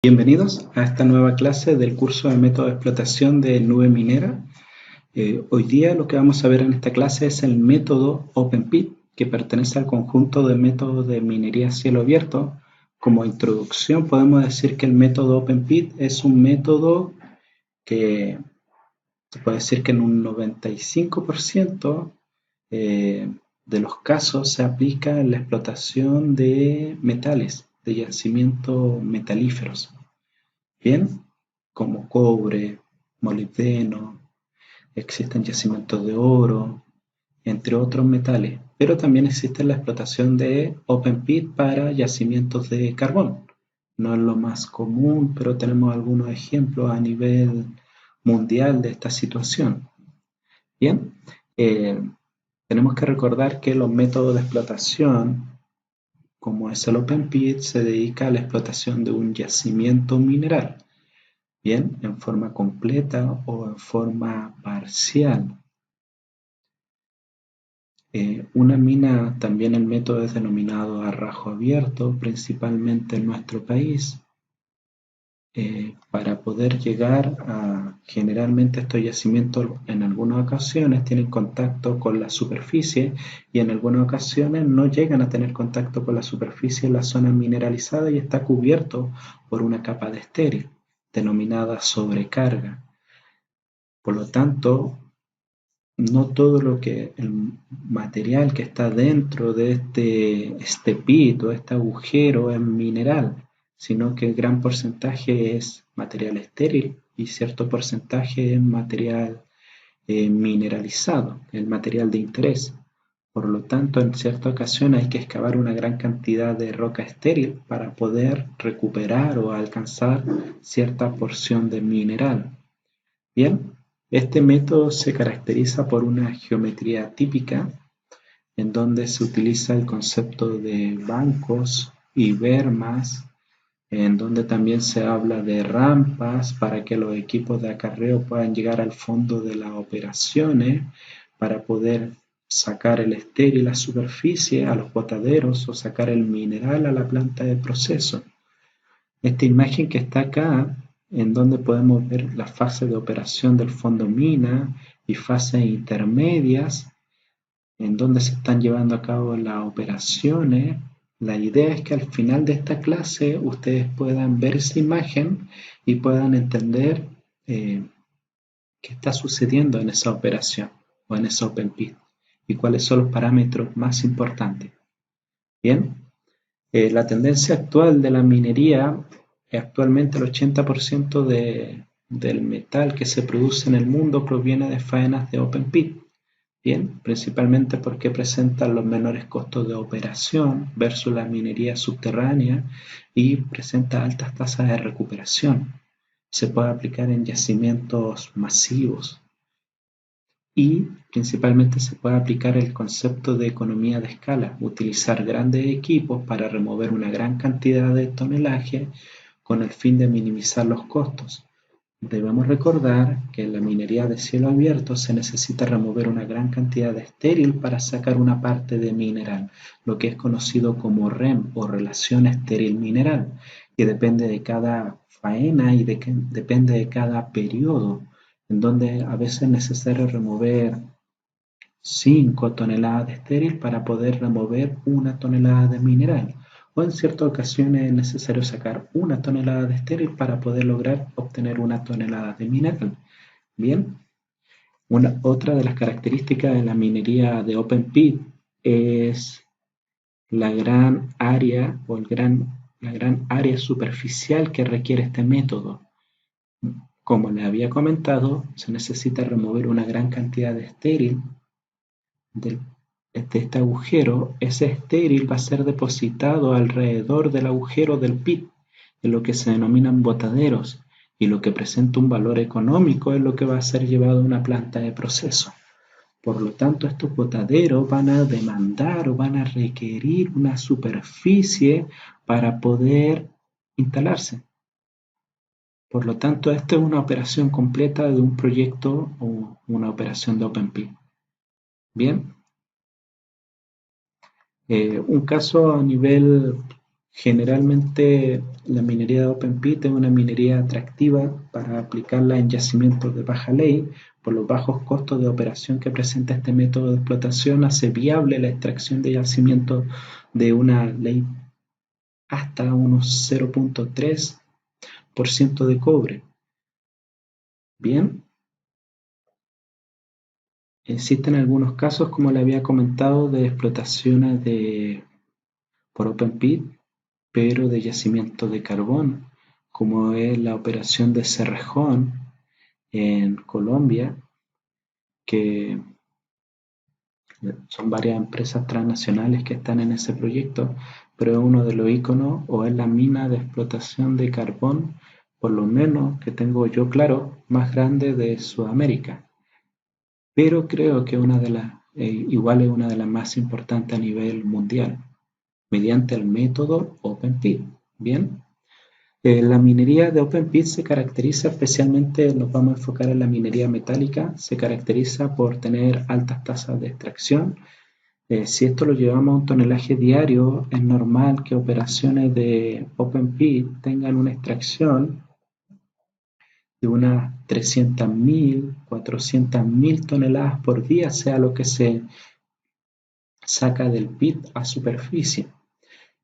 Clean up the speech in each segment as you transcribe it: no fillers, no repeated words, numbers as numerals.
Bienvenidos a esta nueva clase del curso de método de explotación de nube minera. Hoy día lo que vamos a ver en esta clase es el método OpenPit, que pertenece al conjunto de métodos de minería a cielo abierto. Como introducción podemos decir que el método OpenPit es un método que se puede decir que en un 95% de los casos se aplica en la explotación de metales, de yacimientos metalíferos. Bien, como cobre, molibdeno, existen yacimientos de oro, entre otros metales, pero también existe la explotación de open pit para yacimientos de carbón. No es lo más común, pero tenemos algunos ejemplos a nivel mundial de esta situación. Bien, eh, tenemos que recordar que los métodos de explotación, como es el open pit, se dedica a la explotación de un yacimiento mineral. Bien, en forma completa o en forma parcial. Una mina, también el método es denominado a rajo abierto, principalmente en nuestro país. Para poder llegar a, generalmente estos yacimientos en algunas ocasiones tienen contacto con la superficie y en algunas ocasiones no llegan a tener contacto con la superficie en la zona mineralizada y está cubierto por una capa de estéril, denominada sobrecarga. Por lo tanto, no todo lo que el material que está dentro de este pit o este agujero es mineral, sino que el gran porcentaje es material estéril y cierto porcentaje es material mineralizado, el material de interés. Por lo tanto, en cierta ocasión hay que excavar una gran cantidad de roca estéril para poder recuperar o alcanzar cierta porción de mineral. Bien, este método se caracteriza por una geometría típica en donde se utiliza el concepto de bancos y bermas, en donde también se habla de rampas para que los equipos de acarreo puedan llegar al fondo de las operaciones para poder sacar el estéril a la superficie, a los botaderos o sacar el mineral a la planta de proceso. Esta imagen que está acá, en donde podemos ver la fase de operación del fondo mina y fases intermedias, en donde se están llevando a cabo las operaciones. La idea es que al final de esta clase ustedes puedan ver esa imagen y puedan entender qué está sucediendo en esa operación o en esa open pit y cuáles son los parámetros más importantes. Bien, la tendencia actual de la minería, actualmente el 80% del metal que se produce en el mundo proviene de faenas de open pit. Bien, principalmente porque presentan los menores costos de operación versus la minería subterránea y presenta altas tasas de recuperación. Se puede aplicar en yacimientos masivos y principalmente se puede aplicar el concepto de economía de escala, utilizar grandes equipos para remover una gran cantidad de tonelaje con el fin de minimizar los costos. Debemos recordar que en la minería de cielo abierto se necesita remover una gran cantidad de estéril para sacar una parte de mineral, lo que es conocido como REM o relación estéril-mineral, que depende de cada faena y depende de cada periodo, en donde a veces es necesario remover 5 toneladas de estéril para poder remover 1 tonelada de mineral, o en ciertas ocasiones es necesario sacar 1 tonelada de estéril para poder lograr obtener 1 tonelada de mineral. Bien, otra de las características de la minería de open pit es la gran área o la gran área superficial que requiere este método. Como le había comentado, se necesita remover una gran cantidad de estéril de este agujero. Ese estéril va a ser depositado alrededor del agujero del pit, en lo que se denominan botaderos, y lo que presenta un valor económico es lo que va a ser llevado a una planta de proceso. Por lo tanto, estos botaderos van a demandar o van a requerir una superficie para poder instalarse. Por lo tanto, esta es una operación completa de un proyecto o una operación de open pit. Bien, un caso a nivel Generalmente la minería de open pit es una minería atractiva para aplicarla en yacimientos de baja ley. Por los bajos costos de operación que presenta este método de explotación, hace viable la extracción de yacimientos de una ley hasta unos 0,3% de cobre. Bien, existen algunos casos, como le había comentado, de explotaciones por open pit, pero de yacimiento de carbón, como es la operación de Cerrejón en Colombia, que son varias empresas transnacionales que están en ese proyecto, pero es uno de los íconos o es la mina de explotación de carbón, por lo menos que tengo yo claro, más grande de Sudamérica. Pero creo que igual es una de las más importantes a nivel mundial, mediante el método Open Pit. Bien. La minería de open pit se caracteriza especialmente, nos vamos a enfocar en la minería metálica, se caracteriza por tener altas tasas de extracción. Si esto lo llevamos a un tonelaje diario, es normal que operaciones de open pit tengan una extracción de unas 300.000, 400.000 toneladas por día, sea lo que se saca del pit a superficie.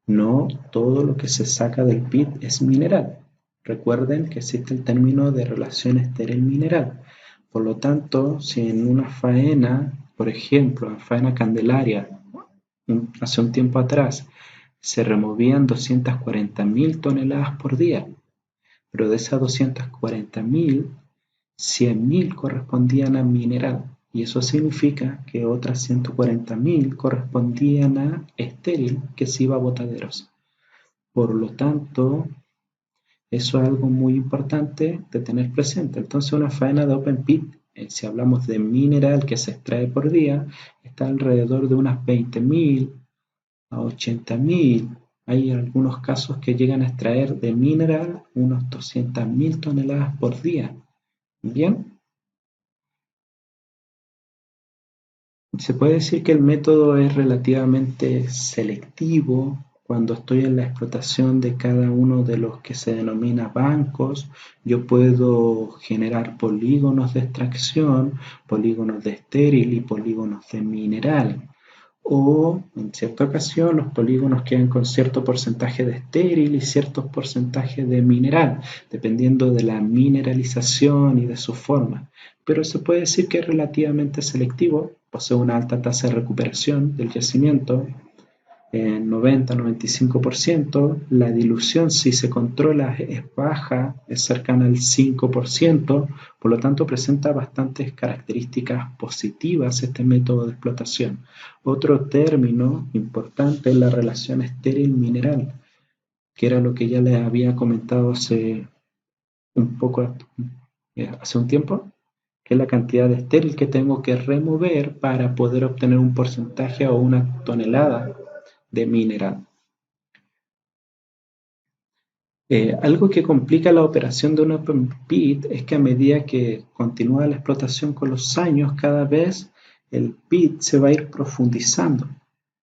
No todo lo que se saca del pit es mineral. Recuerden que existe el término de relación estéril-mineral. Por lo tanto, si en una faena, por ejemplo, en faena Candelaria, hace un tiempo atrás, se removían 240.000 toneladas por día, pero de esas 240.000, 100.000 correspondían a mineral, y eso significa que otras 140.000 correspondían a estéril, que se iba a botaderos. Por lo tanto, eso es algo muy importante de tener presente. Entonces, una faena de open pit, si hablamos de mineral que se extrae por día, está alrededor de unas 20.000 a 80.000. Hay algunos casos que llegan a extraer de mineral unos 200.000 toneladas por día. Bien, se puede decir que el método es relativamente selectivo cuando estoy en la explotación de cada uno de los que se denomina bancos. Yo puedo generar polígonos de extracción, polígonos de estéril y polígonos de mineral. O en cierta ocasión los polígonos quedan con cierto porcentaje de estéril y ciertos porcentajes de mineral, dependiendo de la mineralización y de su forma. Pero se puede decir que es relativamente selectivo, posee una alta tasa de recuperación del yacimiento, 90-95%, la dilución si se controla es baja, es cercana al 5%, por lo tanto presenta bastantes características positivas este método de explotación. Otro término importante es la relación estéril-mineral, que era lo que ya les había comentado hace un tiempo, que es la cantidad de estéril que tengo que remover para poder obtener un porcentaje o una tonelada de mineral. Algo que complica la operación de un open pit es que a medida que continúa la explotación con los años, cada vez el pit se va a ir profundizando.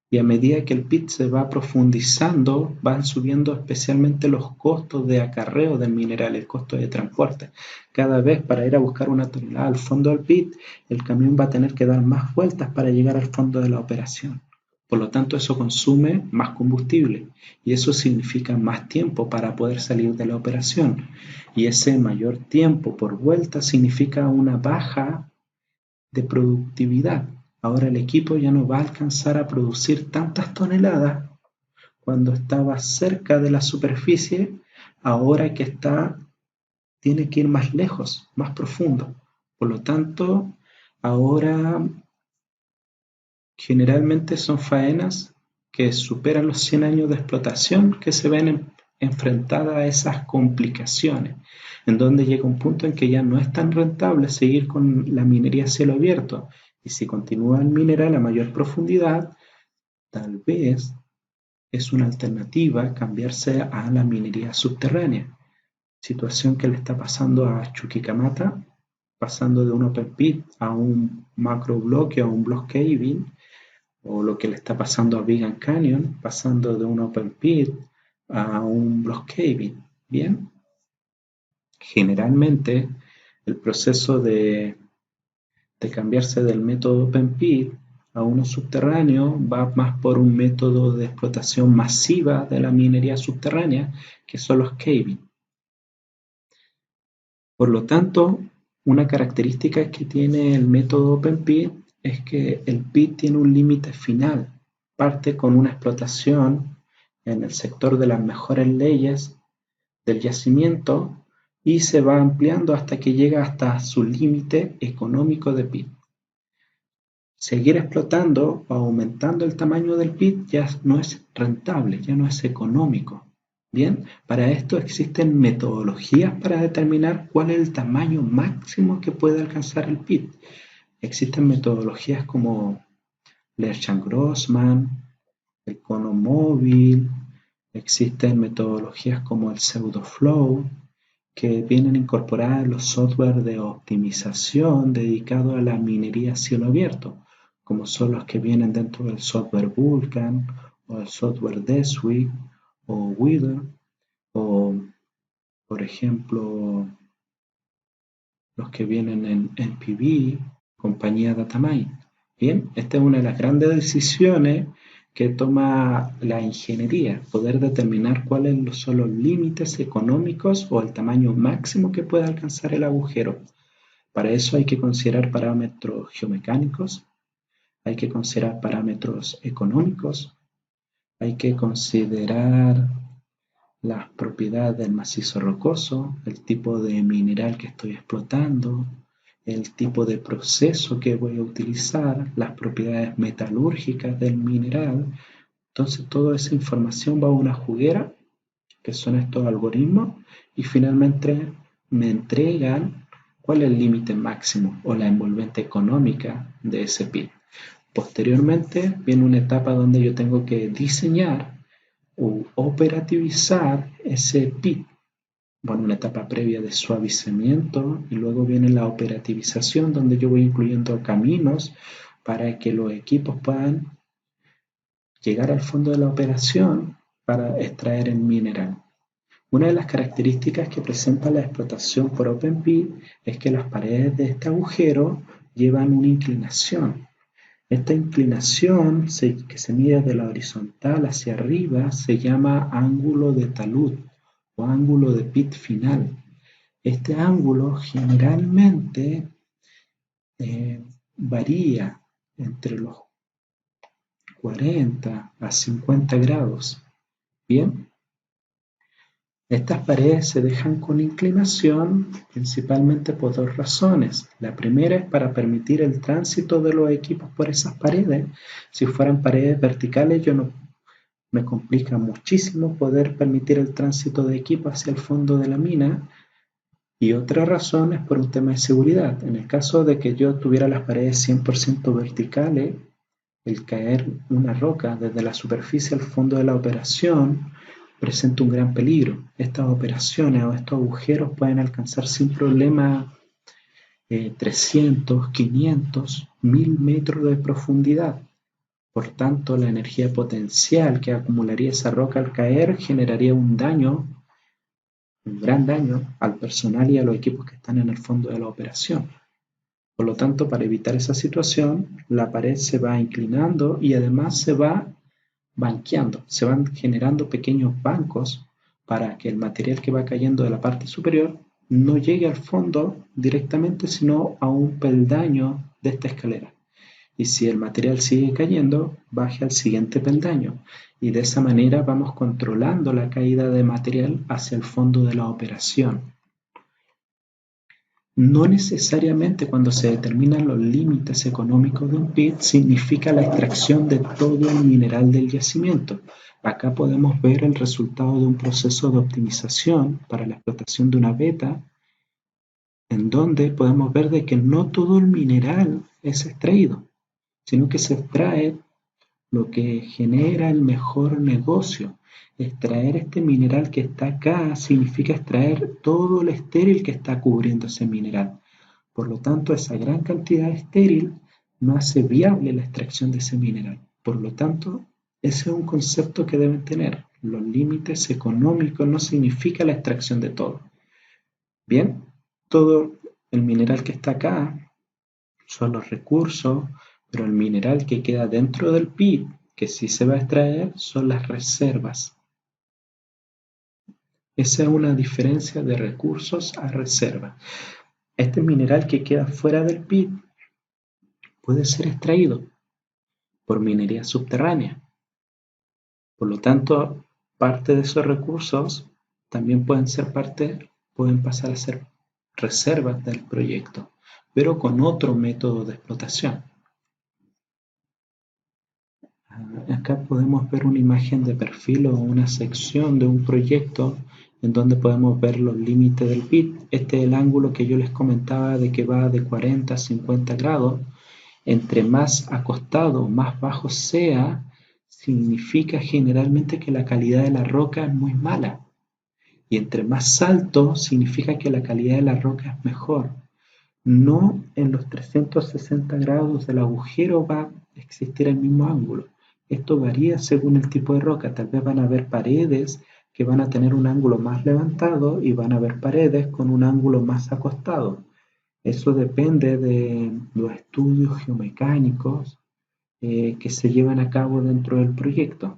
Y a medida que el pit se va profundizando, van subiendo especialmente los costos de acarreo del mineral, el costo de transporte. Cada vez para ir a buscar una tonelada al fondo del pit, el camión va a tener que dar más vueltas para llegar al fondo de la operación. Por lo tanto, eso consume más combustible y eso significa más tiempo para poder salir de la operación. Y ese mayor tiempo por vuelta significa una baja de productividad. Ahora el equipo ya no va a alcanzar a producir tantas toneladas cuando estaba cerca de la superficie, ahora que tiene que ir más lejos, más profundo. Por lo tanto, ahora generalmente son faenas que superan los 100 años de explotación que se ven enfrentadas a esas complicaciones, en donde llega un punto en que ya no es tan rentable seguir con la minería a cielo abierto, y si continúa el mineral a mayor profundidad, tal vez es una alternativa cambiarse a la minería subterránea, situación que le está pasando a Chuquicamata, pasando de un open pit a un macro bloque, a un block caving, o lo que le está pasando a Vegan Canyon, pasando de un open pit a un block caving. Bien, generalmente el proceso de cambiarse del método open pit a uno subterráneo va más por un método de explotación masiva de la minería subterránea, que son los caving. Por lo tanto, una característica que tiene el método open pit es que el pit tiene un límite final. Parte con una explotación en el sector de las mejores leyes del yacimiento y se va ampliando hasta que llega hasta su límite económico de pit. Seguir explotando o aumentando el tamaño del pit ya no es rentable, ya no es económico. Bien, para esto existen metodologías para determinar cuál es el tamaño máximo que puede alcanzar el pit. Existen metodologías como Lerchan-Grossman, el cono móvil, existen metodologías como el pseudoflow, que vienen incorporadas en los software de optimización dedicados a la minería a cielo abierto, como son los que vienen dentro del software Vulkan o el software Deswik o Wither o, por ejemplo, los que vienen en NPV, compañía Datamine. Bien, esta es una de las grandes decisiones que toma la ingeniería, poder determinar cuáles son los límites económicos o el tamaño máximo que puede alcanzar el agujero. Para eso hay que considerar parámetros geomecánicos, hay que considerar parámetros económicos, hay que considerar las propiedades del macizo rocoso, el tipo de mineral que estoy explotando, el tipo de proceso que voy a utilizar, las propiedades metalúrgicas del mineral. Entonces toda esa información va a una juguera, que son estos algoritmos, y finalmente me entregan cuál es el límite máximo o la envolvente económica de ese pit. Posteriormente viene una etapa donde yo tengo que diseñar o operativizar ese pit. Bueno, una etapa previa de suavizamiento y luego viene la operativización donde yo voy incluyendo caminos para que los equipos puedan llegar al fondo de la operación para extraer el mineral. Una de las características que presenta la explotación por open pit es que las paredes de este agujero llevan una inclinación. Esta inclinación que se mide de la horizontal hacia arriba se llama ángulo de talud o ángulo de pit final. Este ángulo generalmente varía entre los 40 a 50 grados. Bien, estas paredes se dejan con inclinación principalmente por dos razones. La primera es para permitir el tránsito de los equipos por esas paredes. Si fueran paredes verticales, me complica muchísimo poder permitir el tránsito de equipos hacia el fondo de la mina. Y otra razón es por un tema de seguridad. En el caso de que yo tuviera las paredes 100% verticales, el caer una roca desde la superficie al fondo de la operación presenta un gran peligro. Estas operaciones o estos agujeros pueden alcanzar sin problema 300, 500, 1000 metros de profundidad. Por tanto, la energía potencial que acumularía esa roca al caer generaría un gran daño al personal y a los equipos que están en el fondo de la operación. Por lo tanto, para evitar esa situación, la pared se va inclinando y además se va banqueando, se van generando pequeños bancos para que el material que va cayendo de la parte superior no llegue al fondo directamente, sino a un peldaño de esta escalera. Y si el material sigue cayendo, baje al siguiente peldaño. Y de esa manera vamos controlando la caída de material hacia el fondo de la operación. No necesariamente cuando se determinan los límites económicos de un pit significa la extracción de todo el mineral del yacimiento. Acá podemos ver el resultado de un proceso de optimización para la explotación de una beta, en donde podemos ver de que no todo el mineral es extraído, sino que se extrae lo que genera el mejor negocio. Extraer este mineral que está acá significa extraer todo el estéril que está cubriendo ese mineral. Por lo tanto, esa gran cantidad de estéril no hace viable la extracción de ese mineral. Por lo tanto, ese es un concepto que deben tener. los límites económicos no significa la extracción de todo. Bien, todo el mineral que está acá son los recursos, pero el mineral que queda dentro del pit, que sí se va a extraer, son las reservas. Esa es una diferencia de recursos a reserva. Este mineral que queda fuera del pit puede ser extraído por minería subterránea. Por lo tanto, parte de esos recursos también pueden pasar a ser reservas del proyecto, pero con otro método de explotación. Acá podemos ver una imagen de perfil o una sección de un proyecto en donde podemos ver los límites del pit. Este es el ángulo que yo les comentaba de que va de 40 a 50 grados. Entre más acostado, más bajo sea, significa generalmente que la calidad de la roca es muy mala. Y entre más alto, significa que la calidad de la roca es mejor. No en los 360 grados del agujero va a existir el mismo ángulo. Esto varía según el tipo de roca. Tal vez van a haber paredes que van a tener un ángulo más levantado y van a haber paredes con un ángulo más acostado. Eso depende de los estudios geomecánicos que se llevan a cabo dentro del proyecto.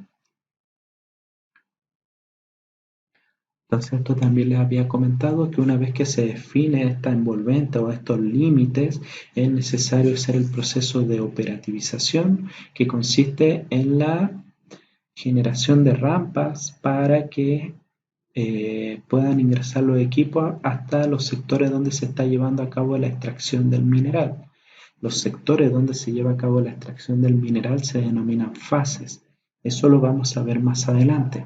Entonces esto también les había comentado que una vez que se define esta envolvente o estos límites, es necesario hacer el proceso de operativización que consiste en la generación de rampas para que puedan ingresar los equipos hasta los sectores donde se está llevando a cabo la extracción del mineral. Los sectores donde se lleva a cabo la extracción del mineral se denominan fases. Eso lo vamos a ver más adelante.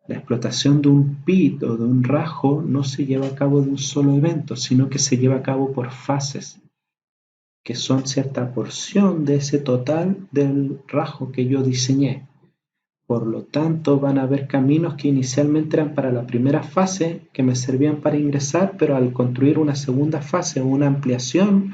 La explotación de un pit o de un rajo no se lleva a cabo de un solo evento, sino que se lleva a cabo por fases, que son cierta porción de ese total del rajo que yo diseñé. Por lo tanto, van a haber caminos que inicialmente eran para la primera fase, que me servían para ingresar, pero al construir una segunda fase o una ampliación,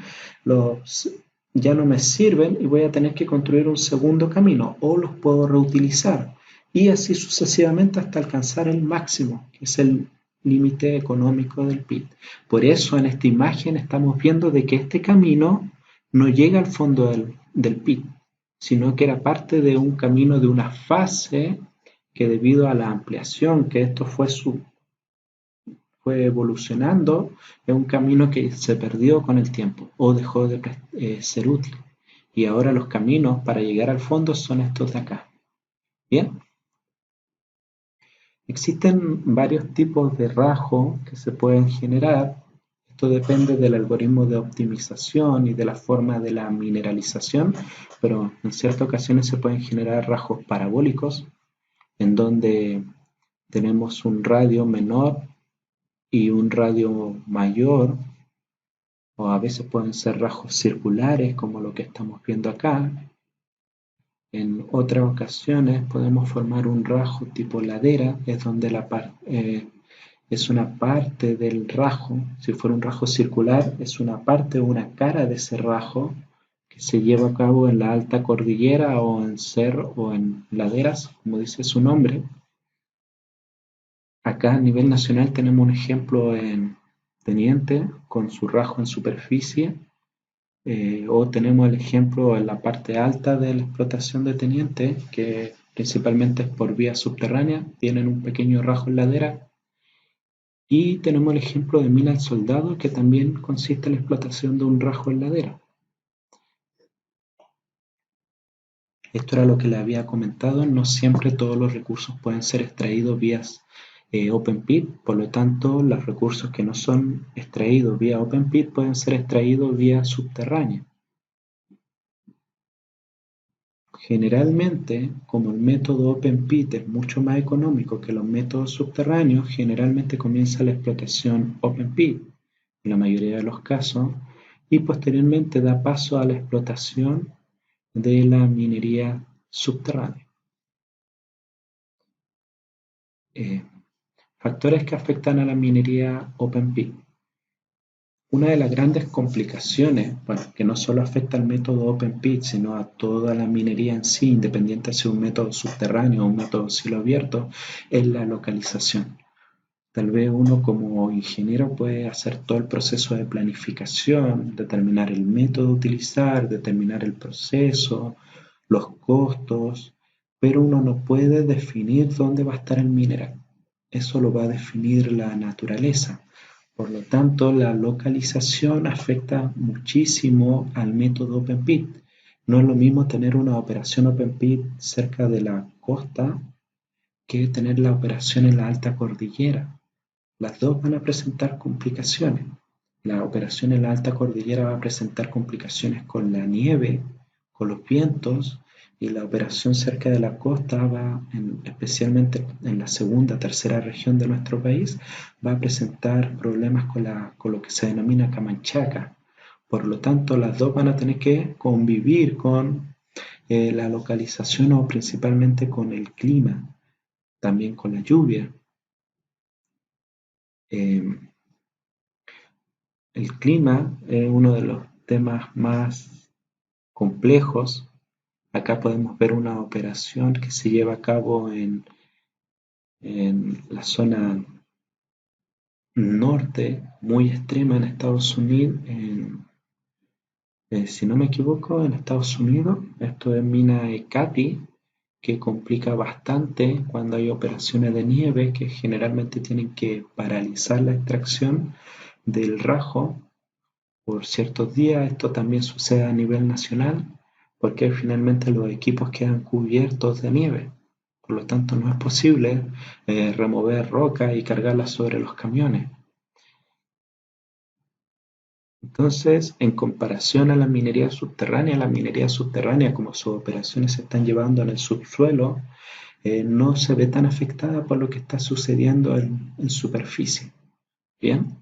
ya no me sirven y voy a tener que construir un segundo camino o los puedo reutilizar. Y así sucesivamente hasta alcanzar el máximo, que es el límite económico del pit. Por eso en esta imagen estamos viendo de que este camino no llega al fondo del pit, sino que era parte de un camino de una fase que debido a la ampliación que esto fue evolucionando, es un camino que se perdió con el tiempo o dejó de ser útil. Y ahora los caminos para llegar al fondo son estos de acá. Bien. Existen varios tipos de rajo que se pueden generar. Esto depende del algoritmo de optimización y de la forma de la mineralización, pero en ciertas ocasiones se pueden generar rajos parabólicos, en donde tenemos un radio menor y un radio mayor, o a veces pueden ser rajos circulares, como lo que estamos viendo acá. En otras ocasiones podemos formar un rajo tipo ladera, es donde es una parte del rajo. Si fuera un rajo circular, es una parte o una cara de ese rajo que se lleva a cabo en la alta cordillera o en cerro o en laderas, como dice su nombre. Acá a nivel nacional tenemos un ejemplo en Teniente con su rajo en superficie, o tenemos el ejemplo en la parte alta de la explotación de Teniente, que principalmente es por vía subterránea, tienen un pequeño rajo en ladera. Y tenemos el ejemplo de Mina El Soldado, que también consiste en la explotación de un rajo en ladera. Esto era lo que le había comentado, no siempre todos los recursos pueden ser extraídos vía open pit, por lo tanto los recursos que no son extraídos vía open pit pueden ser extraídos vía subterránea. Generalmente, como el método open pit es mucho más económico que los métodos subterráneos, generalmente comienza la explotación open pit, en la mayoría de los casos, y posteriormente da paso a la explotación de la minería subterránea. Factores que afectan a la minería open pit. Una de las grandes complicaciones, bueno, que no solo afecta al método Open Pit, sino a toda la minería en sí, independiente si es un método subterráneo o un método cielo abierto, es la localización. Tal vez uno como ingeniero puede hacer todo el proceso de planificación, determinar el método a utilizar, determinar el proceso, los costos, pero uno no puede definir dónde va a estar el mineral. Eso lo va a definir la naturaleza. Por lo tanto, la localización afecta muchísimo al método Open Pit. No es lo mismo tener una operación Open Pit cerca de la costa que tener la operación en la alta cordillera. Las dos van a presentar complicaciones. La operación en la alta cordillera va a presentar complicaciones con la nieve, con los vientos, y la operación cerca de la costa especialmente en la segunda, tercera región de nuestro país, va a presentar problemas con lo que se denomina camanchaca. Por lo tanto, las dos van a tener que convivir con la localización o principalmente con el clima, también con la lluvia. Eh, El clima es uno de los temas más complejos. Acá podemos ver una operación que se lleva a cabo en la zona norte, muy extrema en Estados Unidos. Si no me equivoco, en Estados Unidos, esto es mina Ekati, que complica bastante cuando hay operaciones de nieve que generalmente tienen que paralizar la extracción del rajo por ciertos días. Esto también sucede a nivel nacional porque finalmente los equipos quedan cubiertos de nieve. Por lo tanto, no es posible remover roca y cargarla sobre los camiones. Entonces, en comparación a la minería subterránea, como sus operaciones se están llevando en el subsuelo, no se ve tan afectada por lo que está sucediendo en superficie. Bien.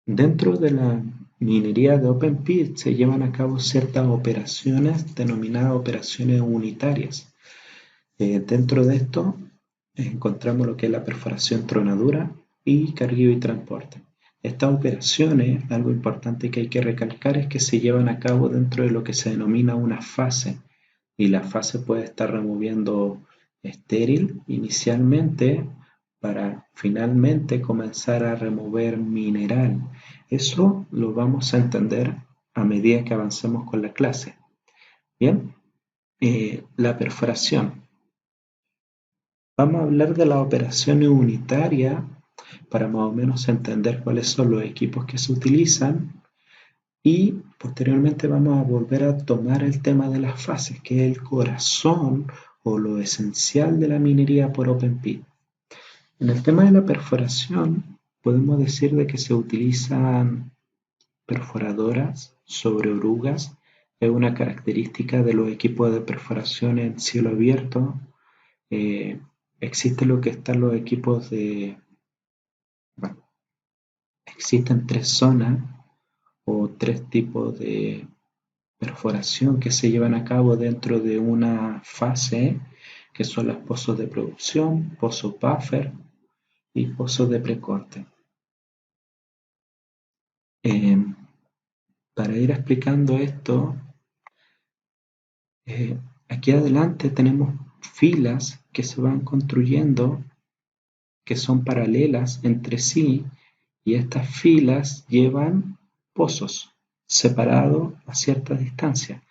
Dentro de la minería de Open Pit se llevan a cabo ciertas operaciones denominadas operaciones unitarias. Dentro de esto encontramos lo que es la perforación tronadura y cargueo y transporte. Estas operaciones, algo importante que hay que recalcar es que se llevan a cabo dentro de lo que se denomina una fase, y la fase puede estar removiendo estéril inicialmente para finalmente comenzar a remover mineral. Eso lo vamos a entender a medida que avancemos con la clase. Bien, la perforación. Vamos a hablar de las operaciones unitarias para más o menos entender cuáles son los equipos que se utilizan, y posteriormente vamos a volver a tomar el tema de las fases, que es el corazón o lo esencial de la minería por Open Pit. En el tema de la perforación, podemos decir de que se utilizan perforadoras sobre orugas. Es una característica de los equipos de perforación en cielo abierto. Eh, Existe lo que están los equipos de... Bueno, existen tres zonas o tres tipos de perforación que se llevan a cabo dentro de una fase, que son los pozos de producción, pozos buffer y pozos de precorte. Eh, para ir explicando esto, eh, aquí adelante tenemos filas que se van construyendo, que son paralelas entre sí, y estas filas llevan pozos separados a cierta distancia.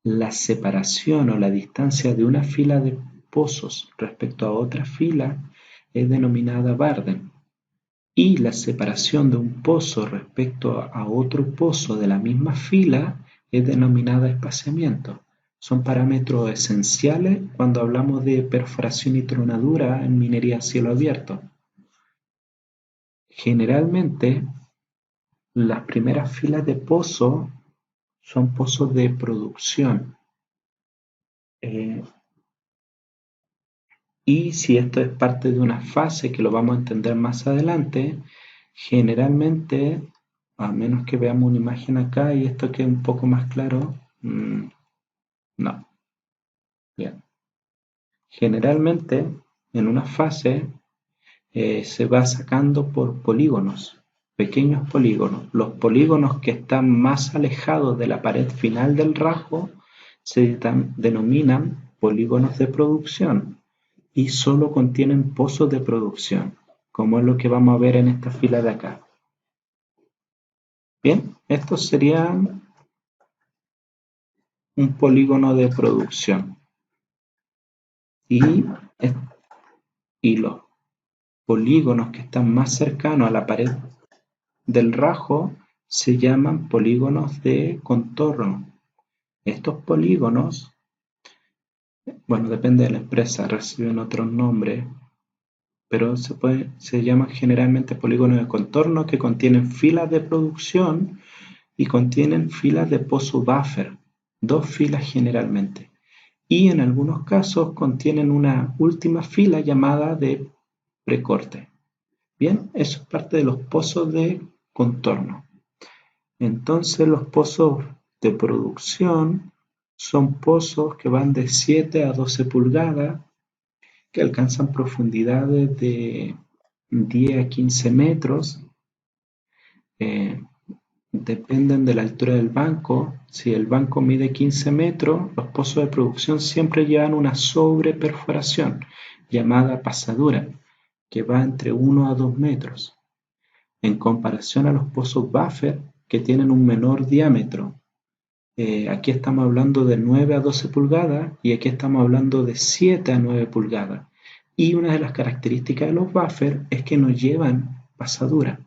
La separación o la distancia de una fila de pozos respecto a otra fila es denominada Barden, y la separación de un pozo respecto a otro pozo de la misma fila es denominada espaciamiento. Son parámetros esenciales cuando hablamos de perforación y tronadura en minería a cielo abierto. Generalmente, las primeras filas de pozo son pozos de producción. Y si esto es parte de una fase, que lo vamos a entender más adelante, generalmente, a menos que veamos una imagen acá y esto quede un poco más claro, no. Bien. Generalmente, en una fase, se va sacando por polígonos, pequeños polígonos. Los polígonos que están más alejados de la pared final del rasgo se denominan polígonos de producción y solo contienen pozos de producción, como es lo que vamos a ver en esta fila de acá. Bien, estos serían un polígono de producción y los polígonos que están más cercanos a la pared del rajo se llaman polígonos de contorno. Estos polígonos, bueno, depende de la empresa, reciben otros nombres, pero se llaman generalmente polígonos de contorno que contienen filas de producción y contienen filas de pozo buffer, 2 filas generalmente. Y en algunos casos contienen una última fila llamada de precorte. Bien, eso es parte de los pozos de contorno. Entonces los pozos de producción son pozos que van de 7 a 12 pulgadas, que alcanzan profundidades de 10 a 15 metros. Dependen de la altura del banco. Si el banco mide 15 metros, los pozos de producción siempre llevan una sobreperforación llamada pasadura, que va entre 1 a 2 metros, en comparación a los pozos buffer que tienen un menor diámetro. Aquí estamos hablando de 9 a 12 pulgadas y aquí estamos hablando de 7 a 9 pulgadas. Y una de las características de los buffer es que no llevan pasadura.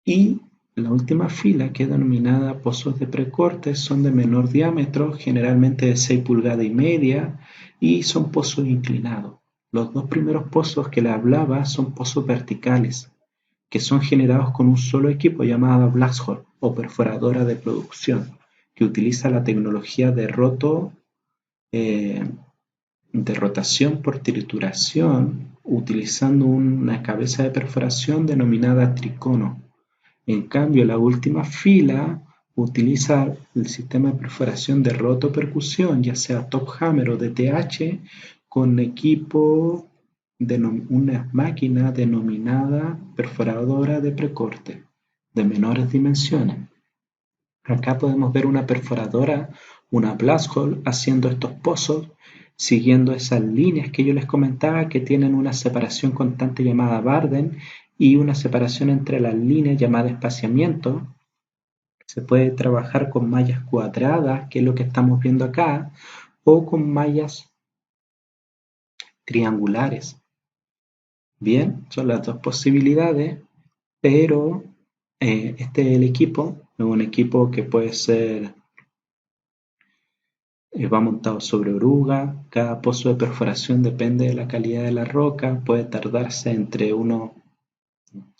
Y la última fila, que es denominada pozos de precorte, son de menor diámetro, generalmente de 6 pulgadas y media, y son pozos inclinados. Los dos primeros pozos que le hablaba son pozos verticales, que son generados con un solo equipo llamado blast hole o perforadora de producción, que utiliza la tecnología de rotación por trituración, utilizando una cabeza de perforación denominada tricono. En cambio, la última fila utiliza el sistema de perforación de rotopercusión, ya sea top hammer o DTH, con equipo de una máquina denominada perforadora de precorte, de menores dimensiones. Acá podemos ver una perforadora, una blast hole, haciendo estos pozos, siguiendo esas líneas que yo les comentaba, que tienen una separación constante llamada Barden y una separación entre las líneas llamada espaciamiento. Se puede trabajar con mallas cuadradas, que es lo que estamos viendo acá, o con mallas triangulares. Bien, son las dos posibilidades, pero este es el equipo, es un equipo que puede ser, va montado sobre oruga. Cada pozo de perforación depende de la calidad de la roca, puede tardarse entre unos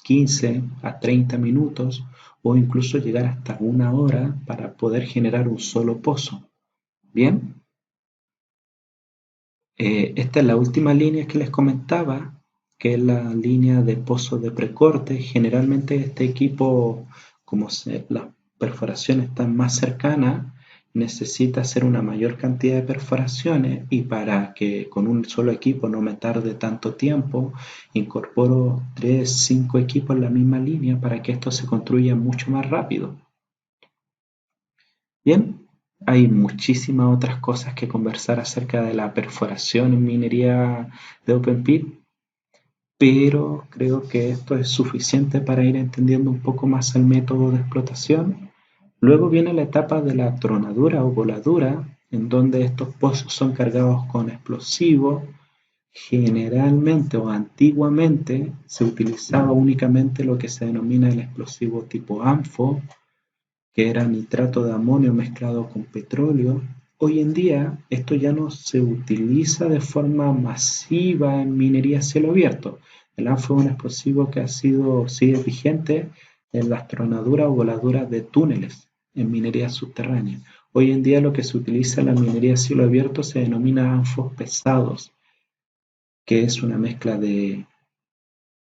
15 a 30 minutos o incluso llegar hasta 1 hora para poder generar un solo pozo. Bien, esta es la última línea que les comentaba, que es la línea de pozo de precorte. Generalmente este equipo, como las perforaciones están más cercanas, necesita hacer una mayor cantidad de perforaciones, y para que con un solo equipo no me tarde tanto tiempo, incorporo 3, 5 equipos en la misma línea para que esto se construya mucho más rápido. Bien, hay muchísimas otras cosas que conversar acerca de la perforación en minería de open pit, pero creo que esto es suficiente para ir entendiendo un poco más el método de explotación. Luego viene la etapa de la tronadura o voladura, en donde estos pozos son cargados con explosivos. Generalmente o antiguamente se utilizaba únicamente lo que se denomina el explosivo tipo ANFO, que era nitrato de amonio mezclado con petróleo. Hoy en día esto ya no se utiliza de forma masiva en minería a cielo abierto. El ANFO es un explosivo que sigue vigente en las tronaduras o voladuras de túneles en minería subterránea. Hoy en día lo que se utiliza en la minería a cielo abierto se denomina ANFOs pesados, que es una mezcla de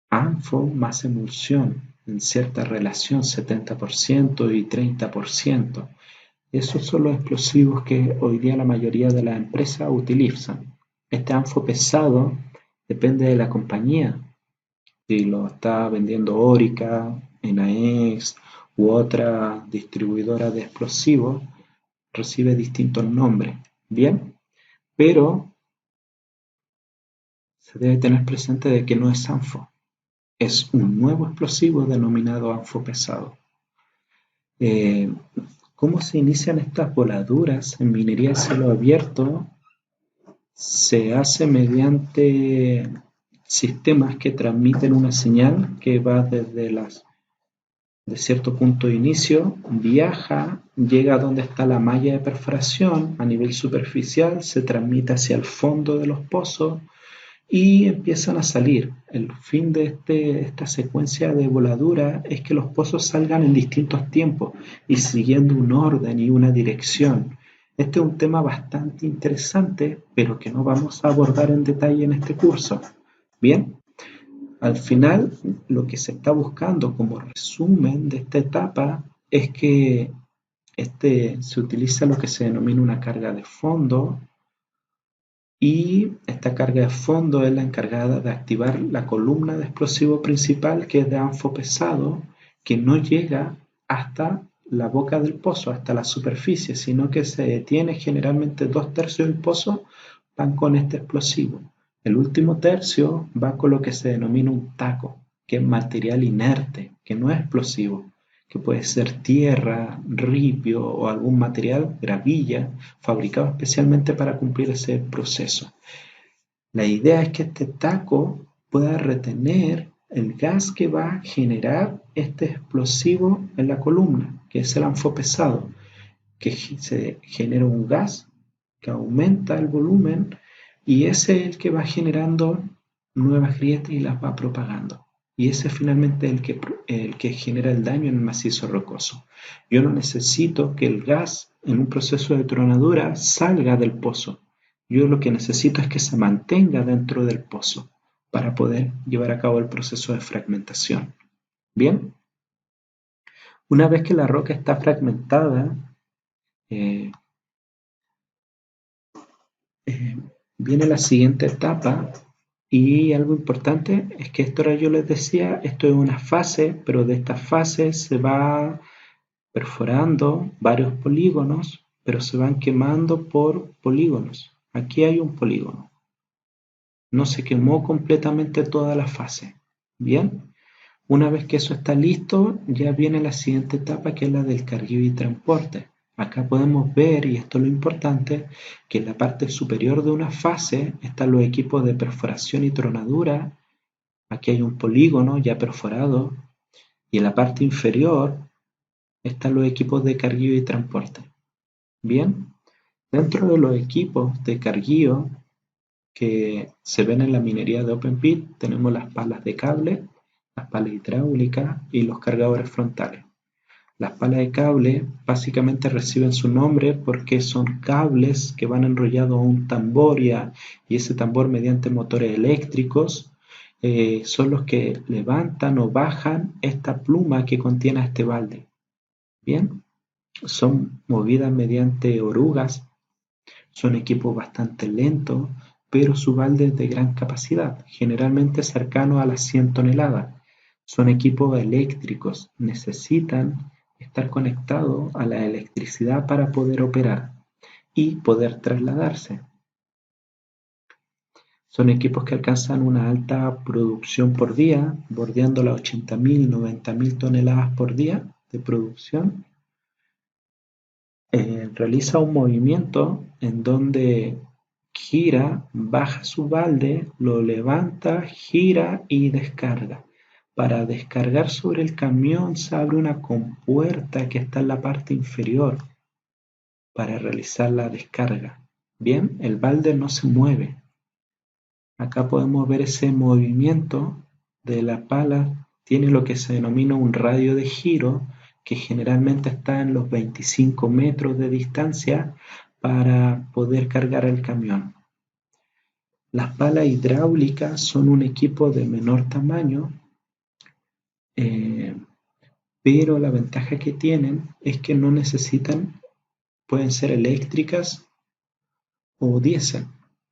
ANFO más emulsión en cierta relación, 70% y 30%. Esos son los explosivos que hoy día la mayoría de las empresas utilizan. Este ANFO pesado depende de la compañía. Si lo está vendiendo Orica, Enaex u otra distribuidora de explosivos, recibe distintos nombres. Bien, pero se debe tener presente de que no es ANFO, es un nuevo explosivo denominado ANFO pesado. Eh, ¿Cómo se inician estas voladuras en minería de cielo abierto? Se hace mediante sistemas que transmiten una señal que va de cierto punto de inicio, viaja, llega a donde está la malla de perforación a nivel superficial, se transmite hacia el fondo de los pozos y empiezan a salir. El fin de esta secuencia de voladura es que los pozos salgan en distintos tiempos y siguiendo un orden y una dirección. Este es un tema bastante interesante, pero que no vamos a abordar en detalle en este curso. Bien, al final lo que se está buscando como resumen de esta etapa es que se utiliza lo que se denomina una carga de fondo, y esta carga de fondo es la encargada de activar la columna de explosivo principal, que es de anfo pesado, que no llega hasta la boca del pozo, hasta la superficie, sino que se detiene generalmente 2/3 del pozo van con este explosivo. El último tercio va con lo que se denomina un taco, que es material inerte, que no es explosivo, que puede ser tierra, ripio o algún material, gravilla, fabricado especialmente para cumplir ese proceso. La idea es que este taco pueda retener el gas que va a generar este explosivo en la columna, que es el anfo pesado, que se genera un gas que aumenta el volumen y ese es el que va generando nuevas grietas y las va propagando. Y ese es finalmente el que genera el daño en el macizo rocoso. Yo no necesito que el gas en un proceso de tronadura salga del pozo. Yo lo que necesito es que se mantenga dentro del pozo para poder llevar a cabo el proceso de fragmentación. Bien, una vez que la roca está fragmentada, eh, eh, viene la siguiente etapa y algo importante es que esto, ahora yo les decía, esto es una fase, pero de esta fase se va perforando varios polígonos, pero se van quemando por polígonos. Aquí hay un polígono. No se quemó completamente toda la fase. Bien, una vez que eso está listo, ya viene la siguiente etapa, que es la del cargueo y transporte. Acá podemos ver, y esto es lo importante, que en la parte superior de una fase están los equipos de perforación y tronadura. Aquí hay un polígono ya perforado, y en la parte inferior están los equipos de cargueo y transporte. Bien, dentro de los equipos de cargueo que se ven en la minería de Open Pit tenemos las palas de cable, las palas hidráulicas y los cargadores frontales. Las palas de cable básicamente reciben su nombre porque son cables que van enrollados a un tambor y ese tambor, mediante motores eléctricos, son los que levantan o bajan esta pluma que contiene este balde. Bien, son movidas mediante orugas, son equipos bastante lentos, pero su balde es de gran capacidad, generalmente cercano a las 100 toneladas. Son equipos eléctricos, necesitan estar conectados a la electricidad para poder operar y poder trasladarse. Son equipos que alcanzan una alta producción por día, bordeando las 80.000, 90.000 toneladas por día de producción. Realiza un movimiento en donde gira, baja su balde, lo levanta, gira y descarga. Para descargar sobre el camión se abre una compuerta que está en la parte inferior para realizar la descarga. Bien, el balde no se mueve. Acá podemos ver ese movimiento de la pala. Tiene lo que se denomina un radio de giro, que generalmente está en los 25 metros de distancia para poder cargar el camión. Las palas hidráulicas son un equipo de menor tamaño, pero la ventaja que tienen es que no necesitan, pueden ser eléctricas o diésel.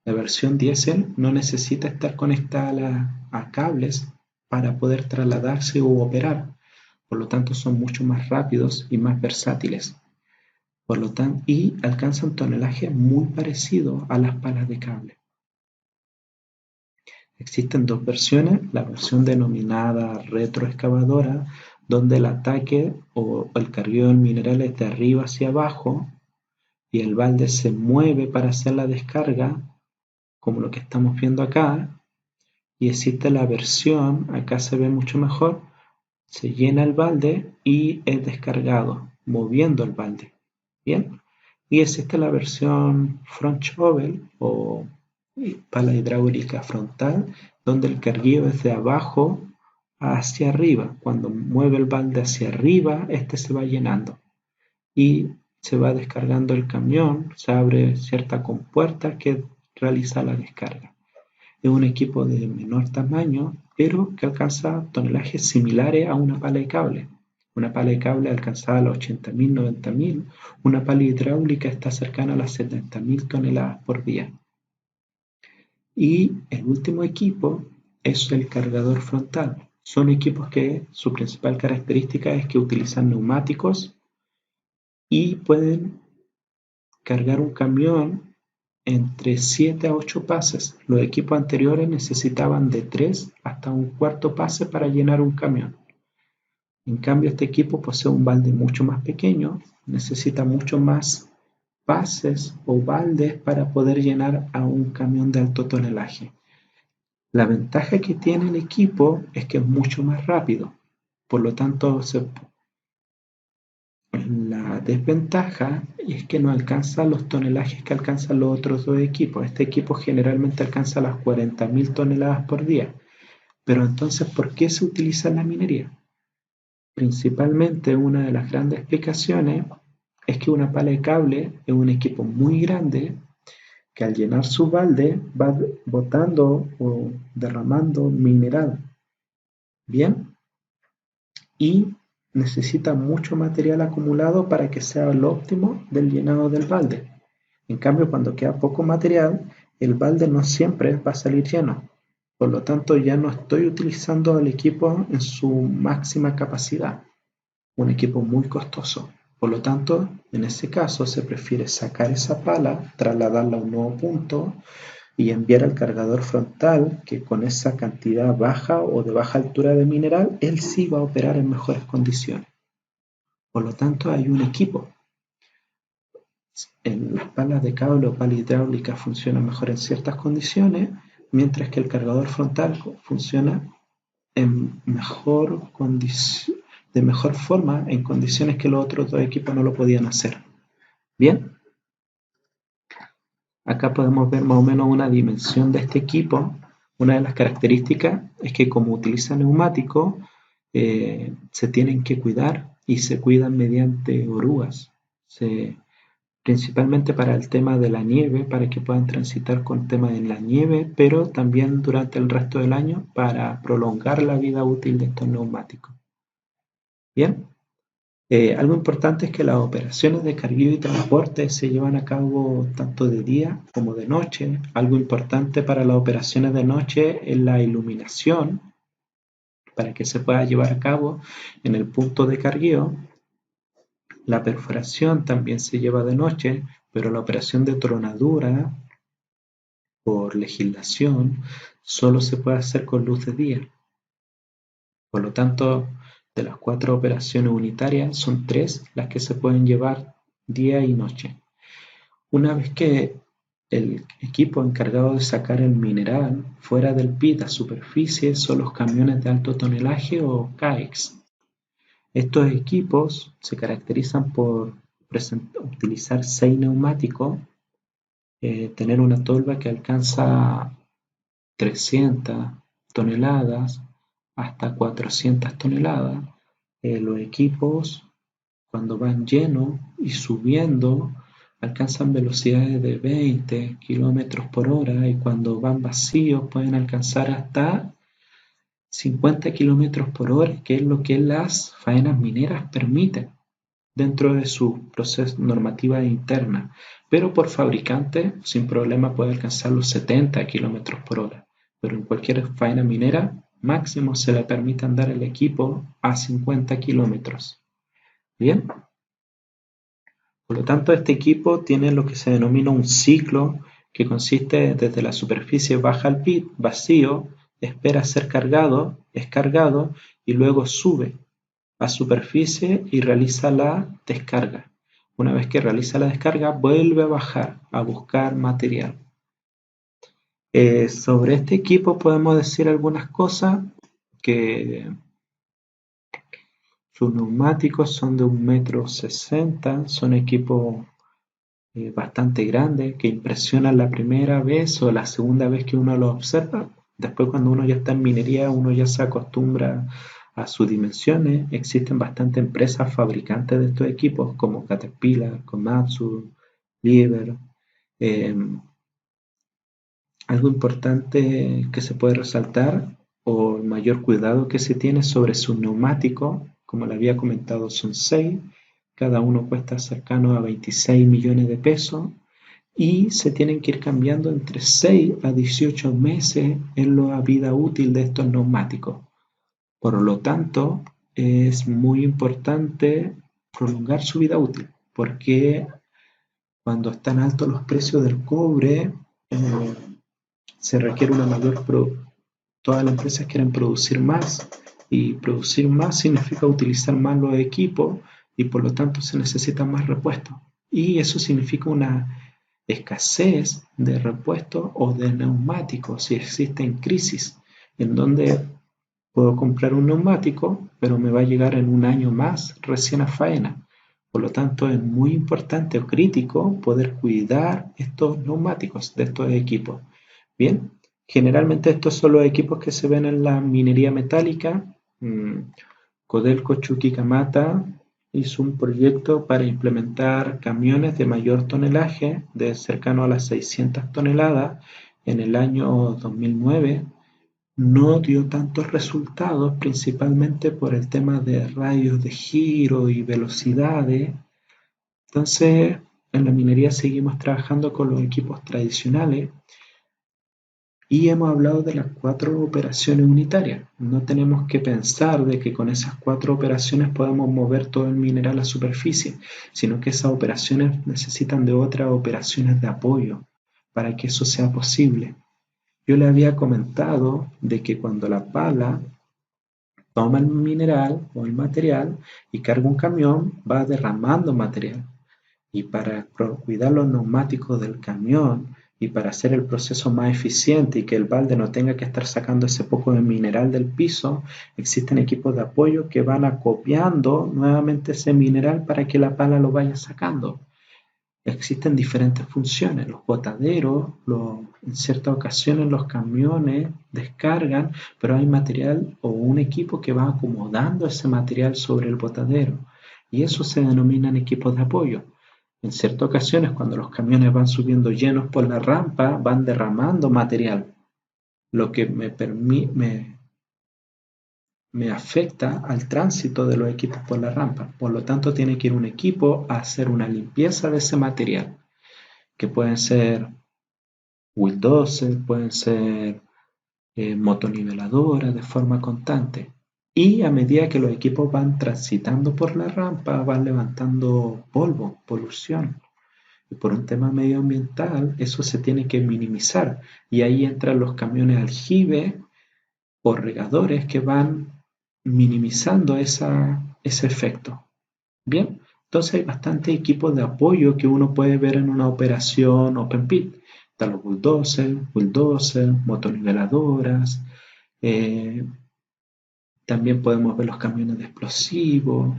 La versión diésel no necesita estar conectada a cables, para poder trasladarse u operar. Por lo tanto, son mucho más rápidos y más versátiles. Por lo tanto, y alcanzan tonelaje muy parecido a las palas de cable. Existen dos versiones, la versión denominada retroexcavadora, donde el ataque o el cargueo del mineral es de arriba hacia abajo y el balde se mueve para hacer la descarga, como lo que estamos viendo acá. Y existe la versión, acá se ve mucho mejor, se llena el balde y es descargado, moviendo el balde. Bien, y existe la versión front shovel o pala hidráulica frontal, donde el cargueo es de abajo hacia arriba. Cuando mueve el balde hacia arriba, este se va llenando y se va descargando el camión, se abre cierta compuerta que realiza la descarga. Es un equipo de menor tamaño, pero que alcanza tonelajes similares a una pala de cable. Una pala de cable alcanzaba los 80.000, 90.000. Una pala hidráulica está cercana a las 70.000 toneladas por día. Y el último equipo es el cargador frontal. Son equipos que su principal característica es que utilizan neumáticos y pueden cargar un camión entre 7 a 8 pases. Los equipos anteriores necesitaban de 3 hasta un cuarto pase para llenar un camión. En cambio, este equipo posee un balde mucho más pequeño, necesita mucho más pases o baldes para poder llenar a un camión de alto tonelaje. La ventaja que tiene el equipo es que es mucho más rápido, por lo tanto la desventaja es que no alcanza los tonelajes que alcanzan los otros dos equipos. Este equipo generalmente alcanza las 40.000 toneladas por día. Pero entonces, ¿por qué se utiliza en la minería? Principalmente una de las grandes explicaciones es que una pala de cable es un equipo muy grande que al llenar su balde va botando o derramando mineral. Bien, y necesita mucho material acumulado para que sea el óptimo del llenado del balde. En cambio, cuando queda poco material, el balde no siempre va a salir lleno. Por lo tanto, ya no estoy utilizando el equipo en su máxima capacidad. Un equipo muy costoso. Por lo tanto, en ese caso se prefiere sacar esa pala, trasladarla a un nuevo punto y enviar al cargador frontal que con esa cantidad baja o de baja altura de mineral, él sí va a operar en mejores condiciones. Por lo tanto, hay un equipo. Las palas de cable o pala hidráulica funcionan mejor en ciertas condiciones, mientras que el cargador frontal funciona en de mejor forma en condiciones que los otros dos equipos no lo podían hacer. Bien, acá podemos ver más o menos una dimensión de este equipo. Una de las características es que como utiliza neumáticos, se tienen que cuidar y se cuidan mediante orugas. Principalmente para el tema de la nieve, para que puedan transitar con tema de la nieve, pero también durante el resto del año para prolongar la vida útil de estos neumáticos. Bien, algo importante es que las operaciones de cargueo y transporte se llevan a cabo tanto de día como de noche. Algo importante para las operaciones de noche es la iluminación para que se pueda llevar a cabo en el punto de cargueo. La perforación también se lleva de noche, pero la operación de tronadura, por legislación, solo se puede hacer con luz de día. Por lo tanto, de las 4 operaciones unitarias, son 3 las que se pueden llevar día y noche. Una vez que el equipo encargado de sacar el mineral fuera del pit a superficie son los camiones de alto tonelaje o CAEX. Estos equipos se caracterizan por utilizar 6 neumáticos, tener una tolva que alcanza 300 toneladas hasta 400 toneladas. Los equipos, cuando van llenos y subiendo, alcanzan velocidades de 20 kilómetros por hora y cuando van vacíos pueden alcanzar hasta 50 kilómetros por hora, que es lo que las faenas mineras permiten dentro de su proceso normativa interna, pero por fabricante sin problema puede alcanzar los 70 kilómetros por hora, pero en cualquier faena minera máximo se le permite andar el equipo a 50 kilómetros. Bien, por lo tanto este equipo tiene lo que se denomina un ciclo que consiste desde la superficie baja al pit, vacío, espera ser cargado, es cargado y luego sube a superficie y realiza la descarga. Una vez que realiza la descarga, vuelve a bajar a buscar material. Sobre este equipo podemos decir algunas cosas, que sus neumáticos son de 1,60 m, son equipos bastante grandes que impresionan la primera vez o la segunda vez que uno los observa. Después cuando uno ya está en minería, uno ya se acostumbra a sus dimensiones. Existen bastantes empresas fabricantes de estos equipos como Caterpillar, Komatsu, Liebherr. Eh, Algo importante que se puede resaltar o el mayor cuidado que se tiene sobre sus neumáticos, como le había comentado, son 6, cada uno cuesta cercano a 26 millones de pesos y se tienen que ir cambiando entre 6 a 18 meses en la vida útil de estos neumáticos. Por lo tanto, es muy importante prolongar su vida útil, porque cuando están altos los precios del cobre, se requiere una mayor producción. Todas las empresas quieren producir más y producir más significa utilizar más los equipos y por lo tanto se necesitan más repuestos. Y eso significa una escasez de repuestos o de neumáticos si existen crisis en donde puedo comprar un neumático pero me va a llegar en un año más recién a faena. Por lo tanto es muy importante o crítico poder cuidar estos neumáticos de estos equipos. Bien, generalmente estos son los equipos que se ven en la minería metálica. Codelco Chuquicamata hizo un proyecto para implementar camiones de mayor tonelaje, de cercano a las 600 toneladas, en el año 2009. No dio tantos resultados, principalmente por el tema de radios de giro y velocidades. Entonces, en la minería seguimos trabajando con los equipos tradicionales. Y hemos hablado de las 4 operaciones unitarias. No tenemos que pensar de que con esas 4 operaciones podemos mover todo el mineral a superficie, sino que esas operaciones necesitan de otras operaciones de apoyo para que eso sea posible. Yo le había comentado de que cuando la pala toma el mineral o el material y carga un camión, va derramando material. Y para cuidar los neumáticos del camión y para hacer el proceso más eficiente y que el balde no tenga que estar sacando ese poco de mineral del piso, existen equipos de apoyo que van acopiando nuevamente ese mineral para que la pala lo vaya sacando. Existen diferentes funciones. Los botaderos, en ciertas ocasiones los camiones descargan, pero hay material o un equipo que va acomodando ese material sobre el botadero. Y eso se denominan equipos de apoyo. En ciertas ocasiones, cuando los camiones van subiendo llenos por la rampa, van derramando material, lo que me afecta al tránsito de los equipos por la rampa. Por lo tanto, tiene que ir un equipo a hacer una limpieza de ese material, que pueden ser bulldozers, pueden ser motoniveladoras de forma constante. Y a medida que los equipos van transitando por la rampa, van levantando polvo, polución. Y por un tema medioambiental, eso se tiene que minimizar. Y ahí entran los camiones aljibe o regadores que van minimizando ese efecto. Bien, entonces hay bastantes equipos de apoyo que uno puede ver en una operación open pit. Están los bulldozers, motoniveladoras. También podemos ver los camiones de explosivos.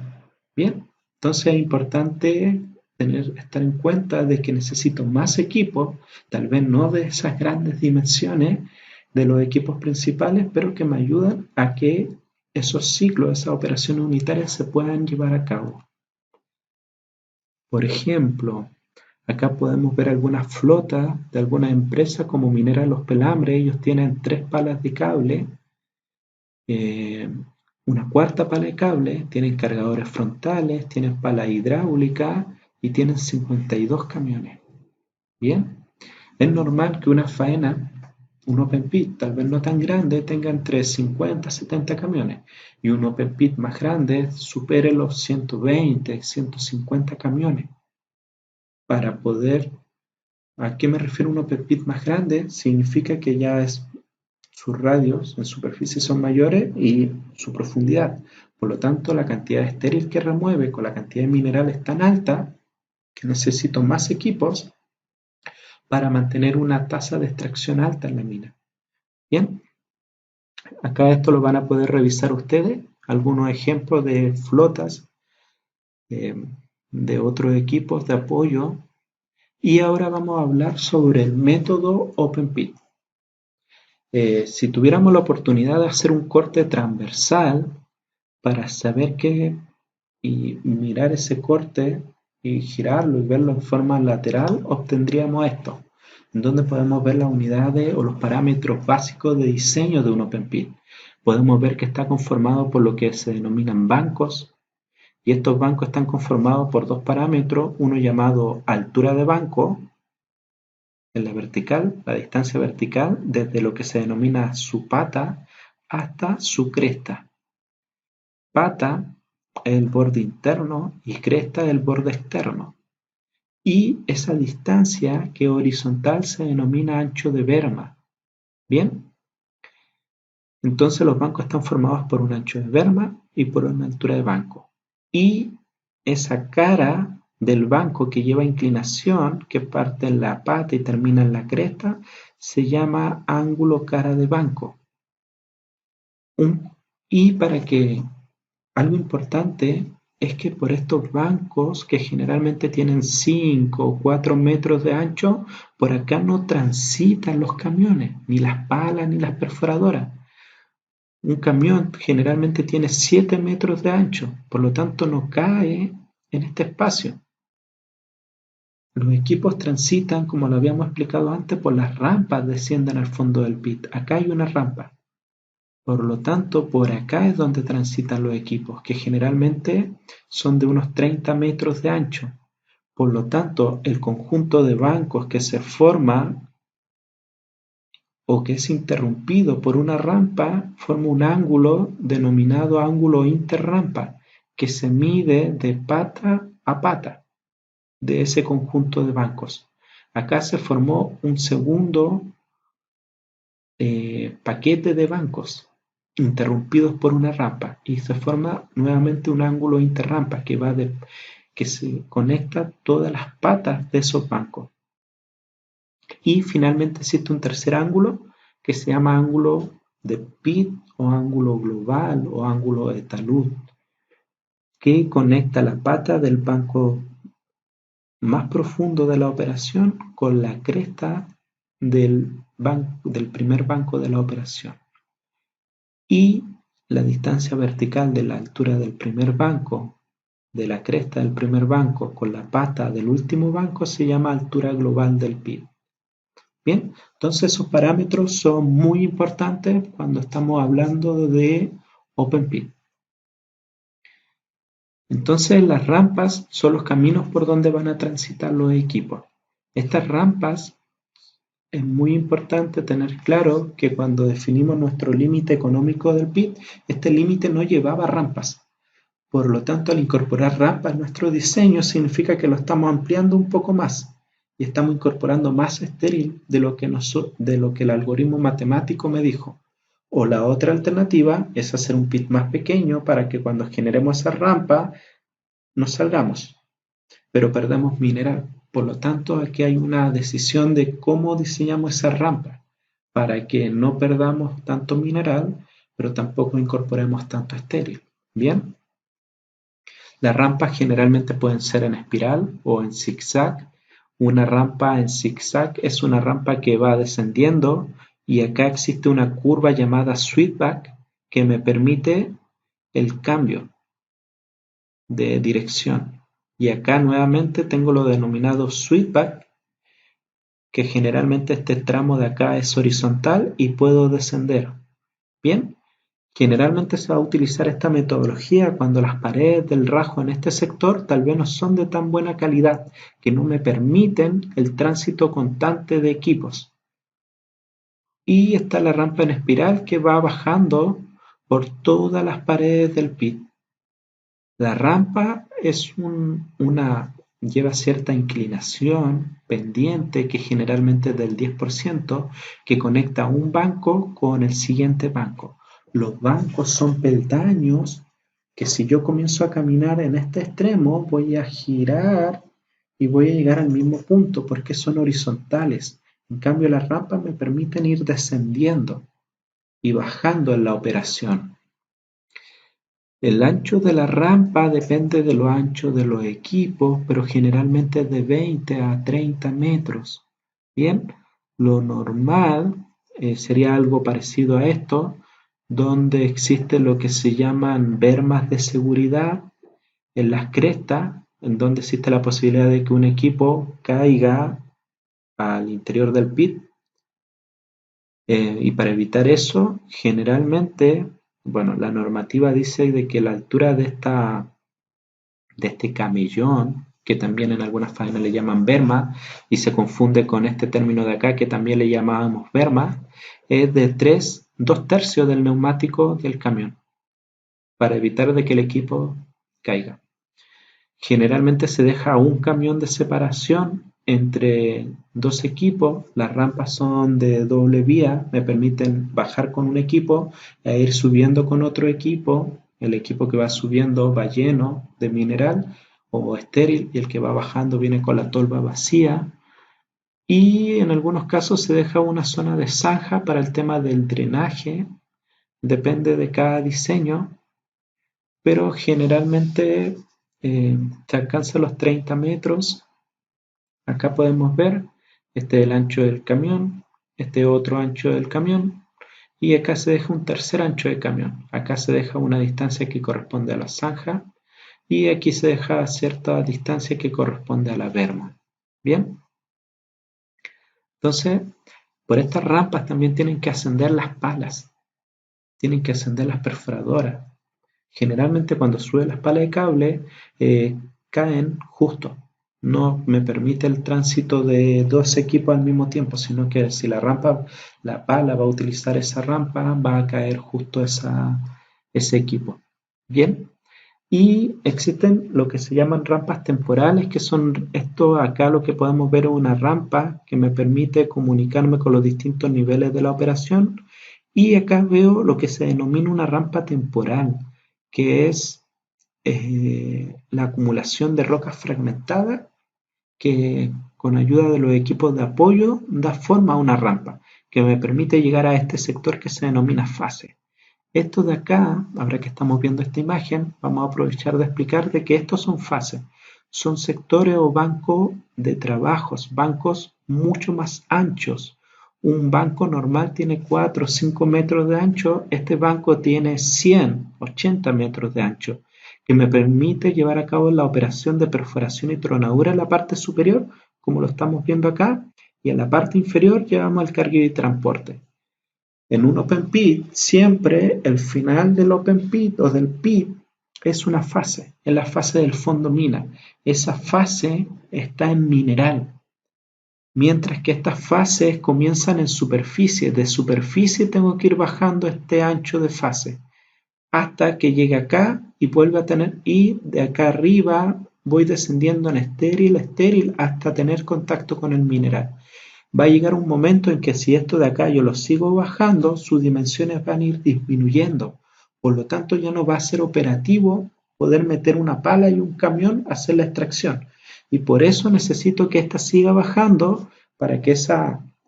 Bien, entonces es importante estar en cuenta de que necesito más equipos, tal vez no de esas grandes dimensiones de los equipos principales, pero que me ayudan a que esos ciclos, esas operaciones unitarias se puedan llevar a cabo. Por ejemplo, acá podemos ver algunas flotas de algunas empresas como Minera Los Pelambres. Ellos tienen 3 palas de cable, una cuarta pala de cable, tienen cargadores frontales, tienen pala hidráulica y tienen 52 camiones. Bien, es normal que una faena un open pit tal vez no tan grande tenga entre 50 a 70 camiones y un open pit más grande supere los 120, 150 camiones. Para poder, ¿a qué me refiero un open pit más grande? Significa que ya sus radios en superficie son mayores y su profundidad. Por lo tanto, la cantidad de estéril que remueve con la cantidad de minerales tan alta que necesito más equipos para mantener una tasa de extracción alta en la mina. Bien, acá esto lo van a poder revisar ustedes, algunos ejemplos de flotas de otros equipos de apoyo. Y ahora vamos a hablar sobre el método Open Pit. Si tuviéramos la oportunidad de hacer un corte transversal para saber qué y mirar ese corte y girarlo y verlo en forma lateral, obtendríamos esto, en donde podemos ver las unidades o los parámetros básicos de diseño de un Open Pit. Podemos ver que está conformado por lo que se denominan bancos, y estos bancos están conformados por dos parámetros, uno llamado altura de banco, en la vertical, la distancia vertical, desde lo que se denomina su pata hasta su cresta. Pata es el borde interno y cresta es el borde externo. Y esa distancia que horizontal se denomina ancho de berma. ¿Bien? Entonces los bancos están formados por un ancho de berma y por una altura de banco. Y esa cara del banco que lleva inclinación, que parte en la pata y termina en la cresta, se llama ángulo cara de banco. Y para que algo importante es que por estos bancos, que generalmente tienen 5 o 4 metros de ancho, por acá no transitan los camiones, ni las palas, ni las perforadoras. Un camión generalmente tiene 7 metros de ancho, por lo tanto no cae en este espacio. Los equipos transitan, como lo habíamos explicado antes, por las rampas, descienden al fondo del pit. Acá hay una rampa. Por lo tanto, por acá es donde transitan los equipos, que generalmente son de unos 30 metros de ancho. Por lo tanto, el conjunto de bancos que se forma o que es interrumpido por una rampa forma un ángulo denominado ángulo interrampa, que se mide de pata a pata de ese conjunto de bancos. Acá se formó un segundo paquete de bancos interrumpidos por una rampa y se forma nuevamente un ángulo interrampa que se conecta todas las patas de esos bancos. Y finalmente existe un tercer ángulo que se llama ángulo de pit o ángulo global o ángulo de talud, que conecta la pata del banco más profundo de la operación con la cresta del primer banco de la operación. Y la distancia vertical de la altura del primer banco, de la cresta del primer banco con la pata del último banco, se llama altura global del pit. Bien, entonces esos parámetros son muy importantes cuando estamos hablando de Open Pit. Entonces las rampas son los caminos por donde van a transitar los equipos. Estas rampas es muy importante tener claro que cuando definimos nuestro límite económico del pit, este límite no llevaba rampas. Por lo tanto, al incorporar rampas en nuestro diseño significa que lo estamos ampliando un poco más y estamos incorporando más estéril de lo que el algoritmo matemático me dijo. O la otra alternativa es hacer un pit más pequeño para que cuando generemos esa rampa nos salgamos, pero perdemos mineral. Por lo tanto, aquí hay una decisión de cómo diseñamos esa rampa para que no perdamos tanto mineral, pero tampoco incorporemos tanto estéril. Bien. Las rampas generalmente pueden ser en espiral o en zigzag. Una rampa en zigzag es una rampa que va descendiendo y acá existe una curva llamada sweepback que me permite el cambio de dirección. Y acá nuevamente tengo lo denominado sweepback, que generalmente este tramo de acá es horizontal y puedo descender. Bien. Generalmente se va a utilizar esta metodología cuando las paredes del rajo en este sector tal vez no son de tan buena calidad que no me permiten el tránsito constante de equipos. Y está la rampa en espiral que va bajando por todas las paredes del pit. La rampa lleva cierta inclinación pendiente que generalmente es del 10% que conecta un banco con el siguiente banco. Los bancos son peldaños que si yo comienzo a caminar en este extremo voy a girar y voy a llegar al mismo punto porque son horizontales. En cambio las rampas me permiten ir descendiendo y bajando en la operación. El ancho de la rampa depende de lo ancho de los equipos, pero generalmente es de 20 a 30 metros. Bien, lo normal sería algo parecido a esto, donde existe lo que se llaman bermas de seguridad en las crestas, en donde existe la posibilidad de que un equipo caiga al interior del pit. Y para evitar eso, generalmente, bueno, la normativa dice de que la altura de este camellón, que también en algunas faenas le llaman berma, y se confunde con este término de acá que también le llamábamos berma, es de 2 tercios del neumático del camión, para evitar de que el equipo caiga. Generalmente se deja un camión de separación entre dos equipos. Las rampas son de doble vía, me permiten bajar con un equipo e ir subiendo con otro equipo. El equipo que va subiendo va lleno de mineral o estéril y el que va bajando viene con la tolva vacía. Y en algunos casos se deja una zona de zanja para el tema del drenaje, depende de cada diseño, pero generalmente se alcanza los 30 metros. Acá podemos ver, este es el ancho del camión, este otro ancho del camión, y acá se deja un tercer ancho de camión. Acá se deja una distancia que corresponde a la zanja, y aquí se deja cierta distancia que corresponde a la berma. Bien, entonces, por estas rampas también tienen que ascender las palas, tienen que ascender las perforadoras. Generalmente cuando sube las palas de cable caen justo. No me permite el tránsito de dos equipos al mismo tiempo, sino que si la pala va a utilizar esa rampa, va a caer justo ese equipo. Bien, y existen lo que se llaman rampas temporales, que son esto acá lo que podemos ver es una rampa que me permite comunicarme con los distintos niveles de la operación. Y acá veo lo que se denomina una rampa temporal, que es la acumulación de rocas fragmentadas que con ayuda de los equipos de apoyo da forma a una rampa que me permite llegar a este sector que se denomina fase. Esto de acá, ahora que estamos viendo esta imagen, vamos a aprovechar de explicar de que estos son fases, son sectores o bancos de trabajos, bancos mucho más anchos. Un banco normal tiene 4 o 5 metros de ancho, este banco tiene 100, 80 metros de ancho, que me permite llevar a cabo la operación de perforación y tronadura en la parte superior, como lo estamos viendo acá, y en la parte inferior llevamos el cargueo y transporte. En un open pit, siempre el final del open pit o del pit es una fase, es la fase del fondo mina. Esa fase está en mineral, mientras que estas fases comienzan en superficie. De superficie tengo que ir bajando este ancho de fase hasta que llegue acá y vuelva a tener, y de acá arriba voy descendiendo en estéril, estéril, hasta tener contacto con el mineral. Va a llegar un momento en que si esto de acá yo lo sigo bajando, sus dimensiones van a ir disminuyendo. Por lo tanto, ya no va a ser operativo poder meter una pala y un camión a hacer la extracción. Y por eso necesito que esta siga bajando para que ese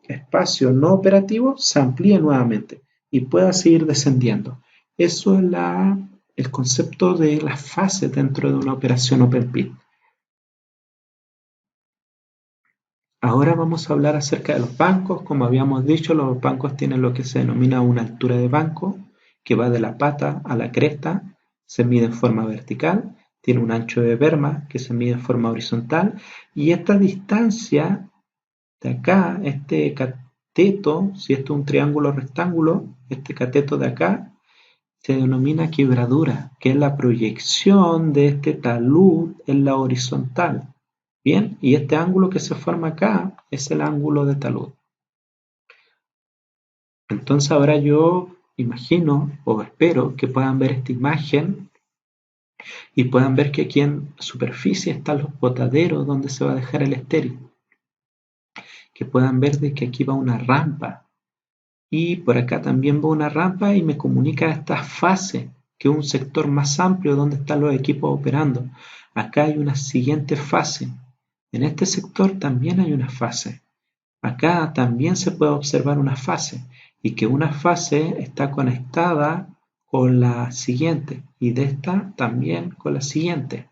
espacio no operativo se amplíe nuevamente y pueda seguir descendiendo. Eso es el concepto de las fases dentro de una operación Open Pit. Ahora vamos a hablar acerca de los bancos. Como habíamos dicho, los bancos tienen lo que se denomina una altura de banco, que va de la pata a la cresta, se mide en forma vertical, tiene un ancho de berma que se mide en forma horizontal, y esta distancia de acá, este cateto, si esto es un triángulo rectángulo, este cateto de acá se denomina quebradura, que es la proyección de este talud en la horizontal. Bien, y este ángulo que se forma acá es el ángulo de talud. Entonces ahora yo imagino o espero que puedan ver esta imagen y puedan ver que aquí en superficie están los botaderos donde se va a dejar el estéril. Que puedan ver de que aquí va una rampa y por acá también va una rampa y me comunica esta fase, que es un sector más amplio donde están los equipos operando. Acá hay una siguiente fase. En este sector también hay una fase. Acá también se puede observar una fase y que una fase está conectada con la siguiente y de esta también con la siguiente.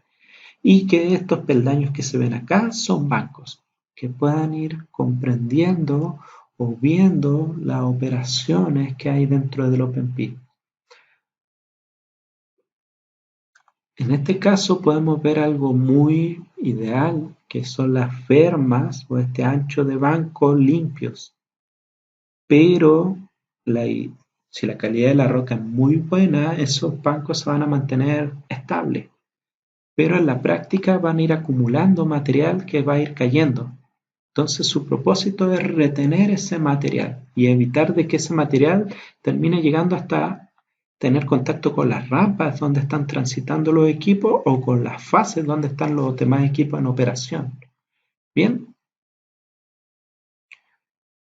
Y que estos peldaños que se ven acá son bancos que puedan ir comprendiendo o viendo las operaciones que hay dentro del OpenPI. En este caso podemos ver algo muy ideal, que son las bermas o este ancho de banco limpios. Pero si la calidad de la roca es muy buena, esos bancos se van a mantener estables. Pero en la práctica van a ir acumulando material que va a ir cayendo. Entonces su propósito es retener ese material y evitar de que ese material termine llegando hasta tener contacto con las rampas donde están transitando los equipos o con las fases donde están los demás equipos en operación. Bien,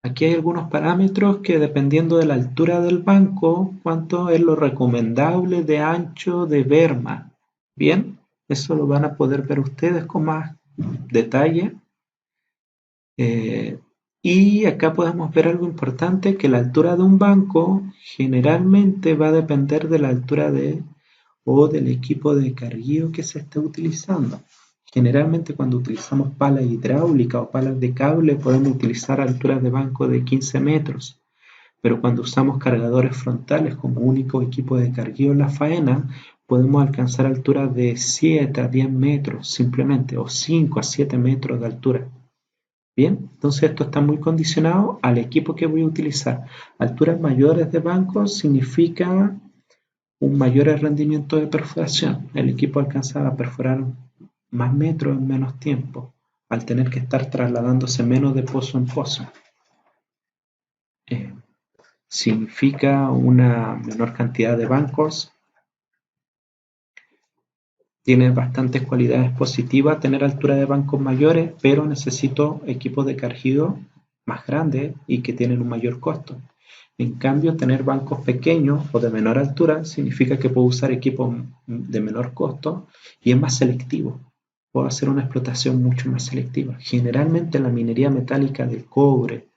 aquí hay algunos parámetros que dependiendo de la altura del banco, cuánto es lo recomendable de ancho de berma. Bien, eso lo van a poder ver ustedes con más detalle. Y acá podemos ver algo importante, que la altura de un banco generalmente va a depender de la altura o del equipo de carguío que se esté utilizando. Generalmente cuando utilizamos palas hidráulicas o palas de cable podemos utilizar alturas de banco de 15 metros, pero cuando usamos cargadores frontales como único equipo de carguío en la faena, podemos alcanzar alturas de 7 a 10 metros simplemente, o 5 a 7 metros de altura. Bien, entonces esto está muy condicionado al equipo que voy a utilizar. Alturas mayores de banco significa un mayor rendimiento de perforación. El equipo alcanza a perforar más metros en menos tiempo, al tener que estar trasladándose menos de pozo en pozo. Eh, Significa una menor cantidad de bancos. Tiene bastantes cualidades positivas tener altura de bancos mayores, pero necesito equipos de carguío más grandes y que tienen un mayor costo. En cambio, tener bancos pequeños o de menor altura significa que puedo usar equipos de menor costo y es más selectivo. Puedo hacer una explotación mucho más selectiva. Generalmente en la minería metálica del cobre,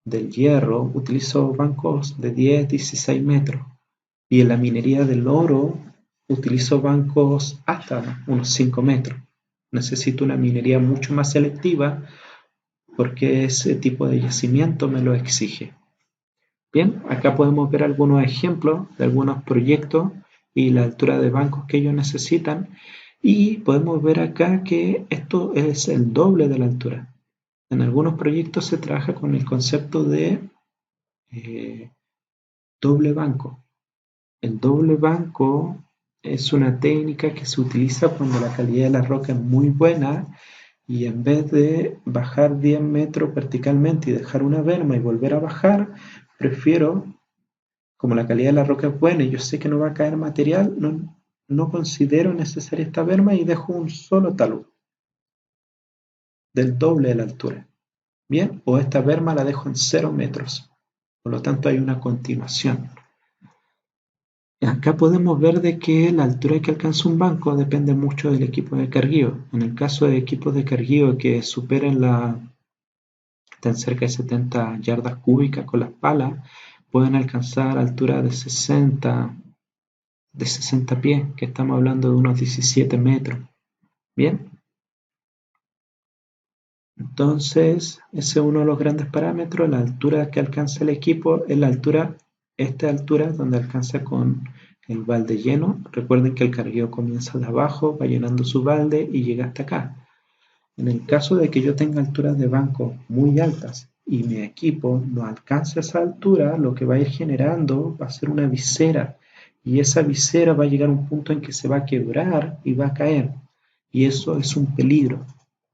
del hierro, utilizo bancos de 10, 16 metros. Y en la minería del oro utilizo bancos hasta unos 5 metros. Necesito una minería mucho más selectiva porque ese tipo de yacimiento me lo exige. Bien, acá podemos ver algunos ejemplos de algunos proyectos y la altura de bancos que ellos necesitan. Y podemos ver acá que esto es el doble de la altura. En algunos proyectos se trabaja con el concepto de doble banco. El doble banco es una técnica que se utiliza cuando la calidad de la roca es muy buena y en vez de bajar 10 metros verticalmente y dejar una berma y volver a bajar, prefiero, como la calidad de la roca es buena y yo sé que no va a caer material, no considero necesaria esta berma y dejo un solo talud del doble de la altura. Bien, o esta berma la dejo en 0 metros. Por lo tanto hay una continuación. Acá podemos ver de que la altura que alcanza un banco depende mucho del equipo de carguío. En el caso de equipos de carguío que superen están cerca de 70 yardas cúbicas con las palas, pueden alcanzar altura de 60 pies, que estamos hablando de unos 17 metros. Bien, entonces ese es uno de los grandes parámetros. La altura que alcanza el equipo es esta altura donde alcanza con el balde lleno. Recuerden que el cargueo comienza de abajo, va llenando su balde y llega hasta acá. En el caso de que yo tenga alturas de banco muy altas y mi equipo no alcance esa altura, lo que va a ir generando va a ser una visera. Y esa visera va a llegar a un punto en que se va a quebrar y va a caer. Y eso es un peligro.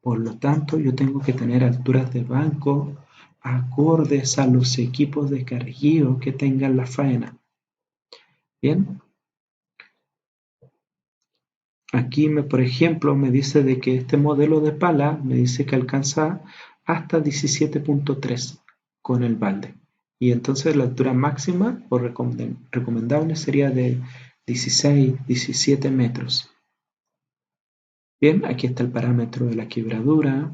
Por lo tanto, yo tengo que tener alturas de banco acordes a los equipos de carguío que tengan la faena. Bien, aquí por ejemplo me dice de que este modelo de pala me dice que alcanza hasta 17.3 con el balde, y entonces la altura máxima o recomendable sería de 16-17 metros. Bien, aquí está el parámetro de la quebradura.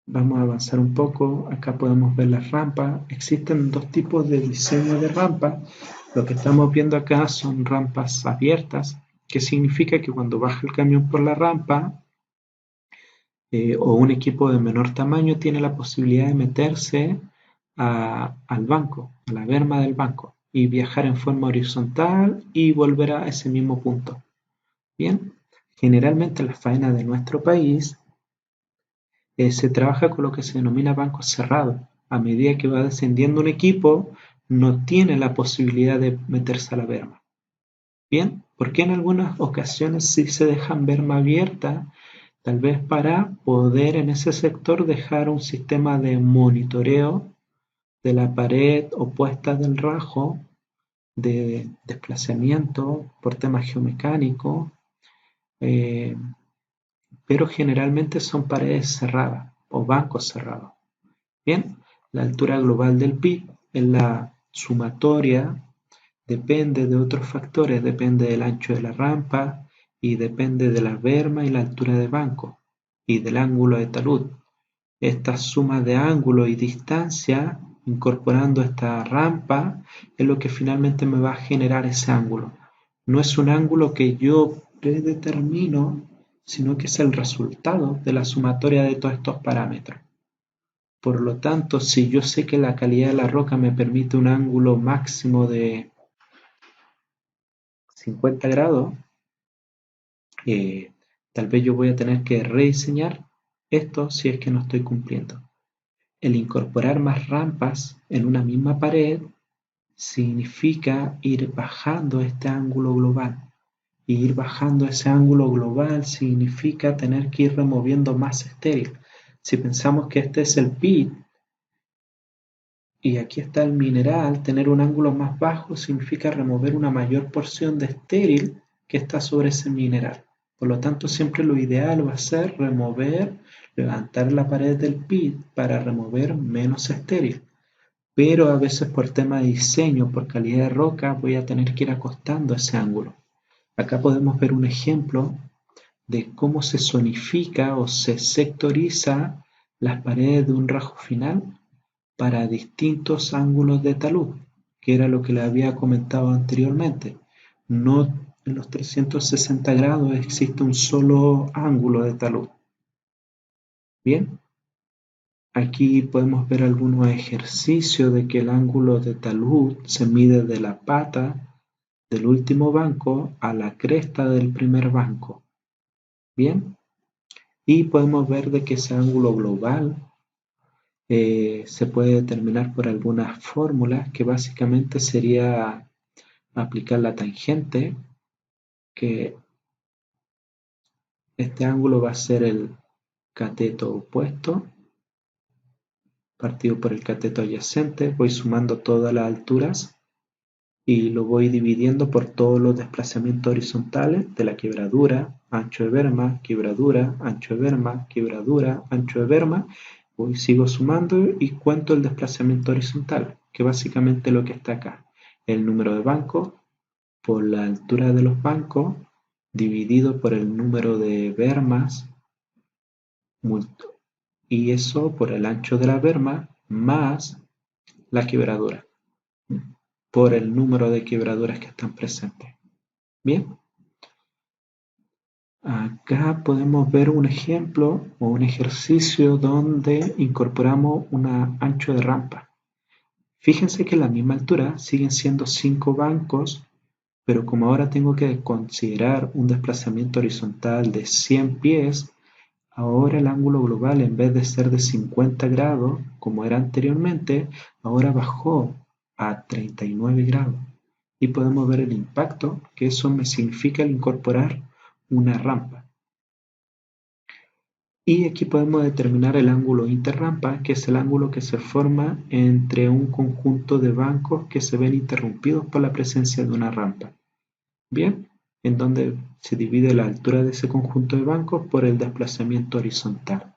Vamos a avanzar un poco. Acá podemos ver las rampas. Existen dos tipos de diseño de rampa. Lo que estamos viendo acá son rampas abiertas, que significa que cuando baja el camión por la rampa, o un equipo de menor tamaño tiene la posibilidad de meterse al banco, a la berma del banco, y viajar en forma horizontal y volver a ese mismo punto. Bien, generalmente la faena de nuestro país se trabaja con lo que se denomina bancos cerrados. A medida que va descendiendo un equipo, no tiene la posibilidad de meterse a la berma. Bien, porque en algunas ocasiones sí se dejan berma abierta, tal vez para poder en ese sector dejar un sistema de monitoreo de la pared opuesta del rajo, de desplazamiento por temas geomecánicos, eh, pero generalmente son paredes cerradas o bancos cerrados. Bien, la altura global del PIB es la sumatoria, depende de otros factores, depende del ancho de la rampa y depende de la berma y la altura de banco y del ángulo de talud. Esta suma de ángulo y distancia, incorporando esta rampa, es lo que finalmente me va a generar ese ángulo. No es un ángulo que yo predetermino, sino que es el resultado de la sumatoria de todos estos parámetros. Por lo tanto, si yo sé que la calidad de la roca me permite un ángulo máximo de 50 grados, tal vez yo voy a tener que rediseñar esto si es que no estoy cumpliendo. El incorporar más rampas en una misma pared significa ir bajando este ángulo global. Y ir bajando ese ángulo global significa tener que ir removiendo más estéril. Si pensamos que este es el pit y aquí está el mineral, tener un ángulo más bajo significa remover una mayor porción de estéril que está sobre ese mineral. Por lo tanto, siempre lo ideal va a ser levantar la pared del pit para remover menos estéril. Pero a veces por tema de diseño, por calidad de roca, voy a tener que ir acostando ese ángulo. Acá podemos ver un ejemplo de cómo se zonifica o se sectoriza las paredes de un rajo final para distintos ángulos de talud, que era lo que le había comentado anteriormente. No en los 360 grados existe un solo ángulo de talud. Bien, aquí podemos ver algunos ejercicios de que el ángulo de talud se mide de la pata del último banco a la cresta del primer banco. Bien, y podemos ver de que ese ángulo global se puede determinar por algunas fórmulas, que básicamente sería aplicar la tangente, que este ángulo va a ser el cateto opuesto partido por el cateto adyacente. Voy sumando todas las alturas y lo voy dividiendo por todos los desplazamientos horizontales de la quebradura, ancho de berma, quebradura, ancho de berma, quebradura, ancho de berma. Sigo sumando y cuento el desplazamiento horizontal, que básicamente es lo que está acá. El número de bancos por la altura de los bancos dividido por el número de bermas y eso por el ancho de la berma más la quebradura por el número de quebraduras que están presentes. Bien, acá podemos ver un ejemplo o un ejercicio donde incorporamos un ancho de rampa. Fíjense que a la misma altura siguen siendo 5 bancos, pero como ahora tengo que considerar un desplazamiento horizontal de 100 pies, ahora el ángulo global, en vez de ser de 50 grados, como era anteriormente, ahora bajó a 39 grados. Y podemos ver el impacto que eso me significa al incorporar una rampa. Y aquí podemos determinar el ángulo interrampa, que es el ángulo que se forma entre un conjunto de bancos que se ven interrumpidos por la presencia de una rampa. Bien, en donde se divide la altura de ese conjunto de bancos por el desplazamiento horizontal.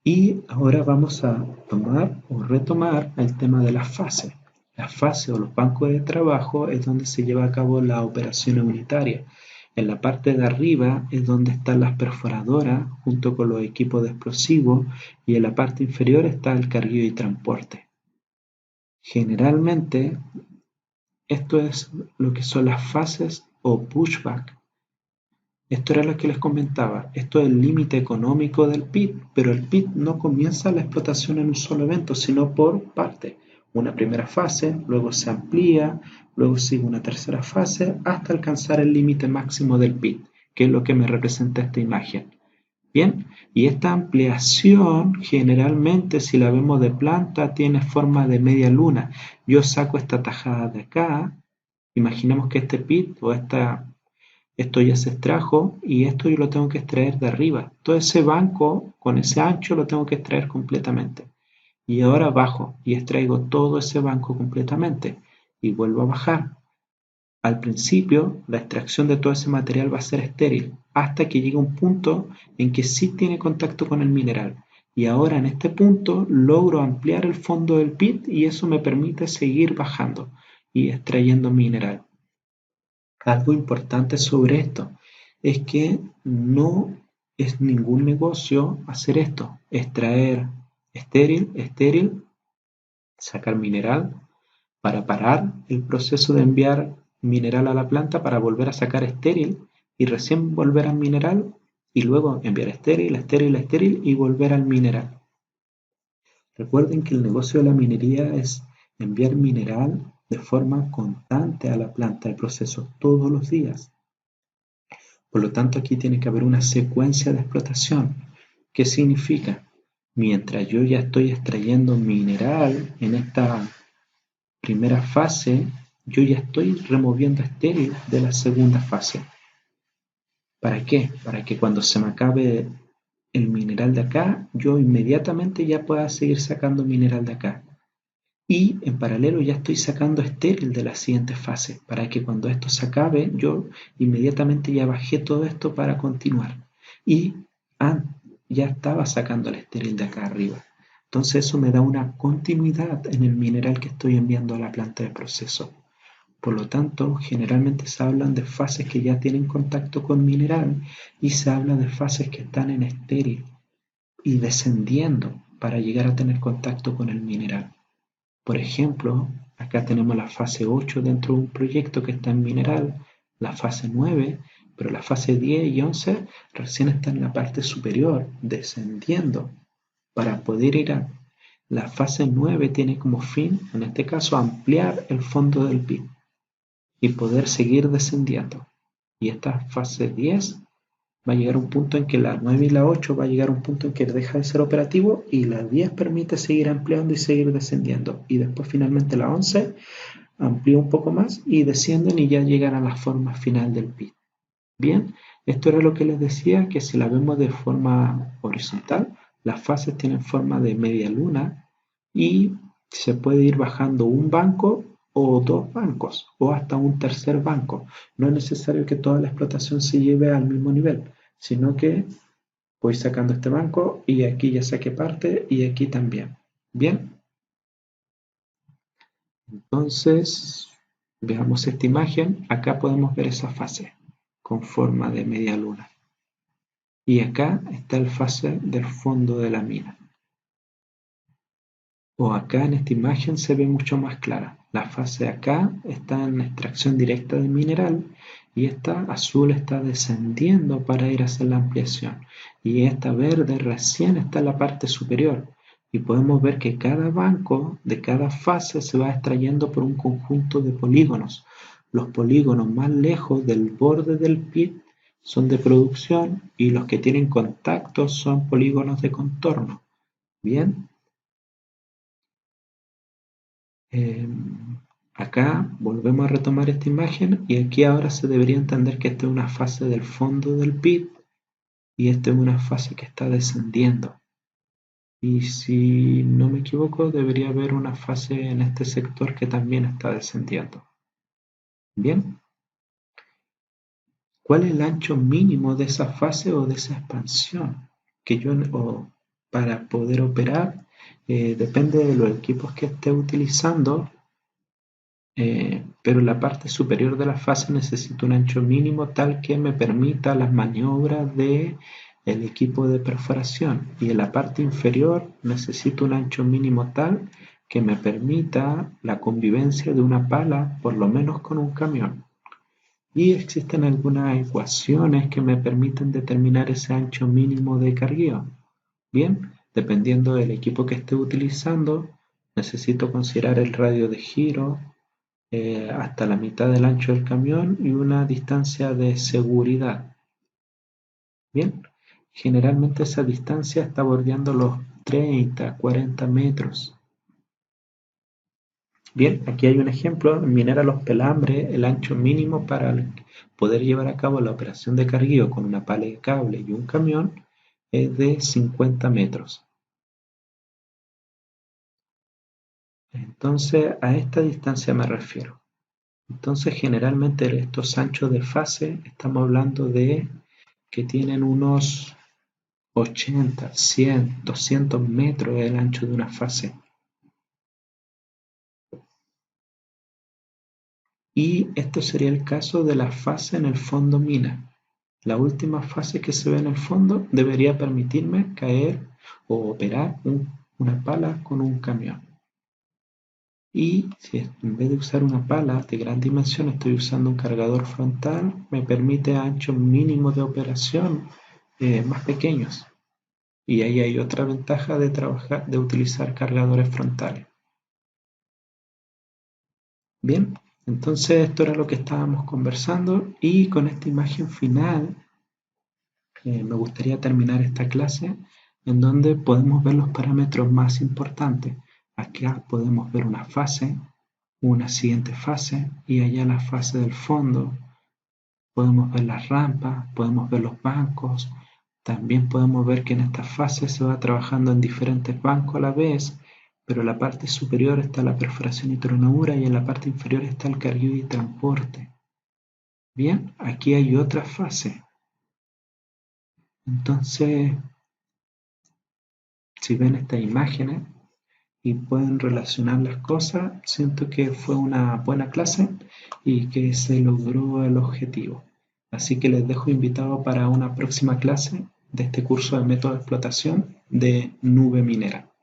Y ahora vamos a tomar o retomar el tema de las fases. Las fases o los bancos de trabajo es donde se lleva a cabo la operación unitaria. En la parte de arriba es donde están las perforadoras junto con los equipos de explosivos y en la parte inferior está el carguillo y transporte. Generalmente esto es lo que son las fases o pushback. Esto era lo que les comentaba, esto es el límite económico del PIT, pero el PIT no comienza la explotación en un solo evento, sino por parte. Una primera fase, luego se amplía, luego sigue una tercera fase hasta alcanzar el límite máximo del PIT, que es lo que me representa esta imagen. Bien, y esta ampliación generalmente si la vemos de planta tiene forma de media luna. Yo saco esta tajada de acá, imaginemos que este PIT o esto ya se extrajo y esto yo lo tengo que extraer de arriba. Todo ese banco con ese ancho lo tengo que extraer completamente. Y ahora bajo y extraigo todo ese banco completamente y vuelvo a bajar. Al principio, la extracción de todo ese material va a ser estéril hasta que llega un punto en que sí tiene contacto con el mineral. Y ahora en este punto logro ampliar el fondo del pit y eso me permite seguir bajando y extrayendo mineral. Algo importante sobre esto es que no es ningún negocio hacer esto, extraer estéril, sacar mineral para parar el proceso de enviar mineral a la planta para volver a sacar estéril y recién volver al mineral y luego enviar estéril y volver al mineral. Recuerden que el negocio de la minería es enviar mineral de forma constante a la planta de proceso todos los días. Por lo tanto, aquí tiene que haber una secuencia de explotación. ¿Qué significa? Mientras yo ya estoy extrayendo mineral en esta primera fase, yo ya estoy removiendo estéril de la segunda fase. ¿Para qué? Para que cuando se me acabe el mineral de acá, yo inmediatamente ya pueda seguir sacando mineral de acá. Y en paralelo ya estoy sacando estéril de la siguiente fase, para que cuando esto se acabe, yo inmediatamente ya bajé todo esto para continuar. Y ya estaba sacando el estéril de acá arriba. Entonces eso me da una continuidad en el mineral que estoy enviando a la planta de proceso. Por lo tanto, generalmente se hablan de fases que ya tienen contacto con mineral y se habla de fases que están en estéril y descendiendo para llegar a tener contacto con el mineral. Por ejemplo, acá tenemos la fase 8 dentro de un proyecto que está en mineral, la fase 9, pero la fase 10 y 11 recién están en la parte superior, descendiendo para poder ir a la fase 9 tiene como fin, en este caso, ampliar el fondo del pit y poder seguir descendiendo. Y esta fase 10 va a llegar a un punto en que la 9 y la 8 va a llegar a un punto en que deja de ser operativo y la 10 permite seguir ampliando y seguir descendiendo. Y después finalmente la 11 amplía un poco más y descienden y ya llegan a la forma final del pit. Bien, esto era lo que les decía, que si la vemos de forma horizontal, las fases tienen forma de media luna y se puede ir bajando un banco o dos bancos o hasta un tercer banco. No es necesario que toda la explotación se lleve al mismo nivel, sino que voy sacando este banco y aquí ya saqué parte y aquí también. Bien, entonces veamos esta imagen. Acá podemos ver esa fase con forma de media luna. Y acá está el fase del fondo de la mina. O acá en esta imagen se ve mucho más clara. La fase acá está en la extracción directa del mineral y esta azul está descendiendo para ir a hacer la ampliación. Y esta verde recién está en la parte superior. Y podemos ver que cada banco de cada fase se va extrayendo por un conjunto de polígonos. Los polígonos más lejos del borde del pit son de producción y los que tienen contacto son polígonos de contorno. Bien, eh, acá volvemos a retomar esta imagen y aquí ahora se debería entender que esta es una fase del fondo del pit y esta es una fase que está descendiendo. Y si no me equivoco, debería haber una fase en este sector que también está descendiendo. Bien, ¿cuál es el ancho mínimo de esa fase o de esa expansión? Para poder operar, depende de los equipos que esté utilizando, pero en la parte superior de la fase necesito un ancho mínimo tal que me permita las maniobras del equipo de perforación, y en la parte inferior necesito un ancho mínimo tal que me permita la convivencia de una pala por lo menos con un camión. Y existen algunas ecuaciones que me permiten determinar ese ancho mínimo de cargueo. Bien, dependiendo del equipo que esté utilizando, necesito considerar el radio de giro, hasta la mitad del ancho del camión y una distancia de seguridad. Bien, generalmente esa distancia está bordeando los 30, 40 metros. Bien, aquí hay un ejemplo. En Minera Los Pelambres, el ancho mínimo para poder llevar a cabo la operación de cargueo con una pala de cable y un camión es de 50 metros. Entonces, a esta distancia me refiero. Entonces, generalmente estos anchos de fase, estamos hablando de que tienen unos 80, 100, 200 metros el ancho de una fase. Y esto sería el caso de la fase en el fondo mina. La última fase que se ve en el fondo debería permitirme caer o operar una pala con un camión. Y si en vez de usar una pala de gran dimensión estoy usando un cargador frontal, me permite anchos mínimos de operación más pequeños. Y ahí hay otra ventaja de utilizar cargadores frontales. Bien, entonces esto era lo que estábamos conversando, y con esta imagen final me gustaría terminar esta clase en donde podemos ver los parámetros más importantes. Acá podemos ver una fase, una siguiente fase y allá la fase del fondo. Podemos ver las rampas, podemos ver los bancos. También podemos ver que en esta fase se va trabajando en diferentes bancos a la vez, pero en la parte superior está la perforación y tronadura y en la parte inferior está el cargueo y transporte. Bien, aquí hay otra fase. Entonces, si ven estas imágenes y pueden relacionar las cosas, siento que fue una buena clase y que se logró el objetivo. Así que les dejo invitado para una próxima clase de este curso de método de explotación de nube minera.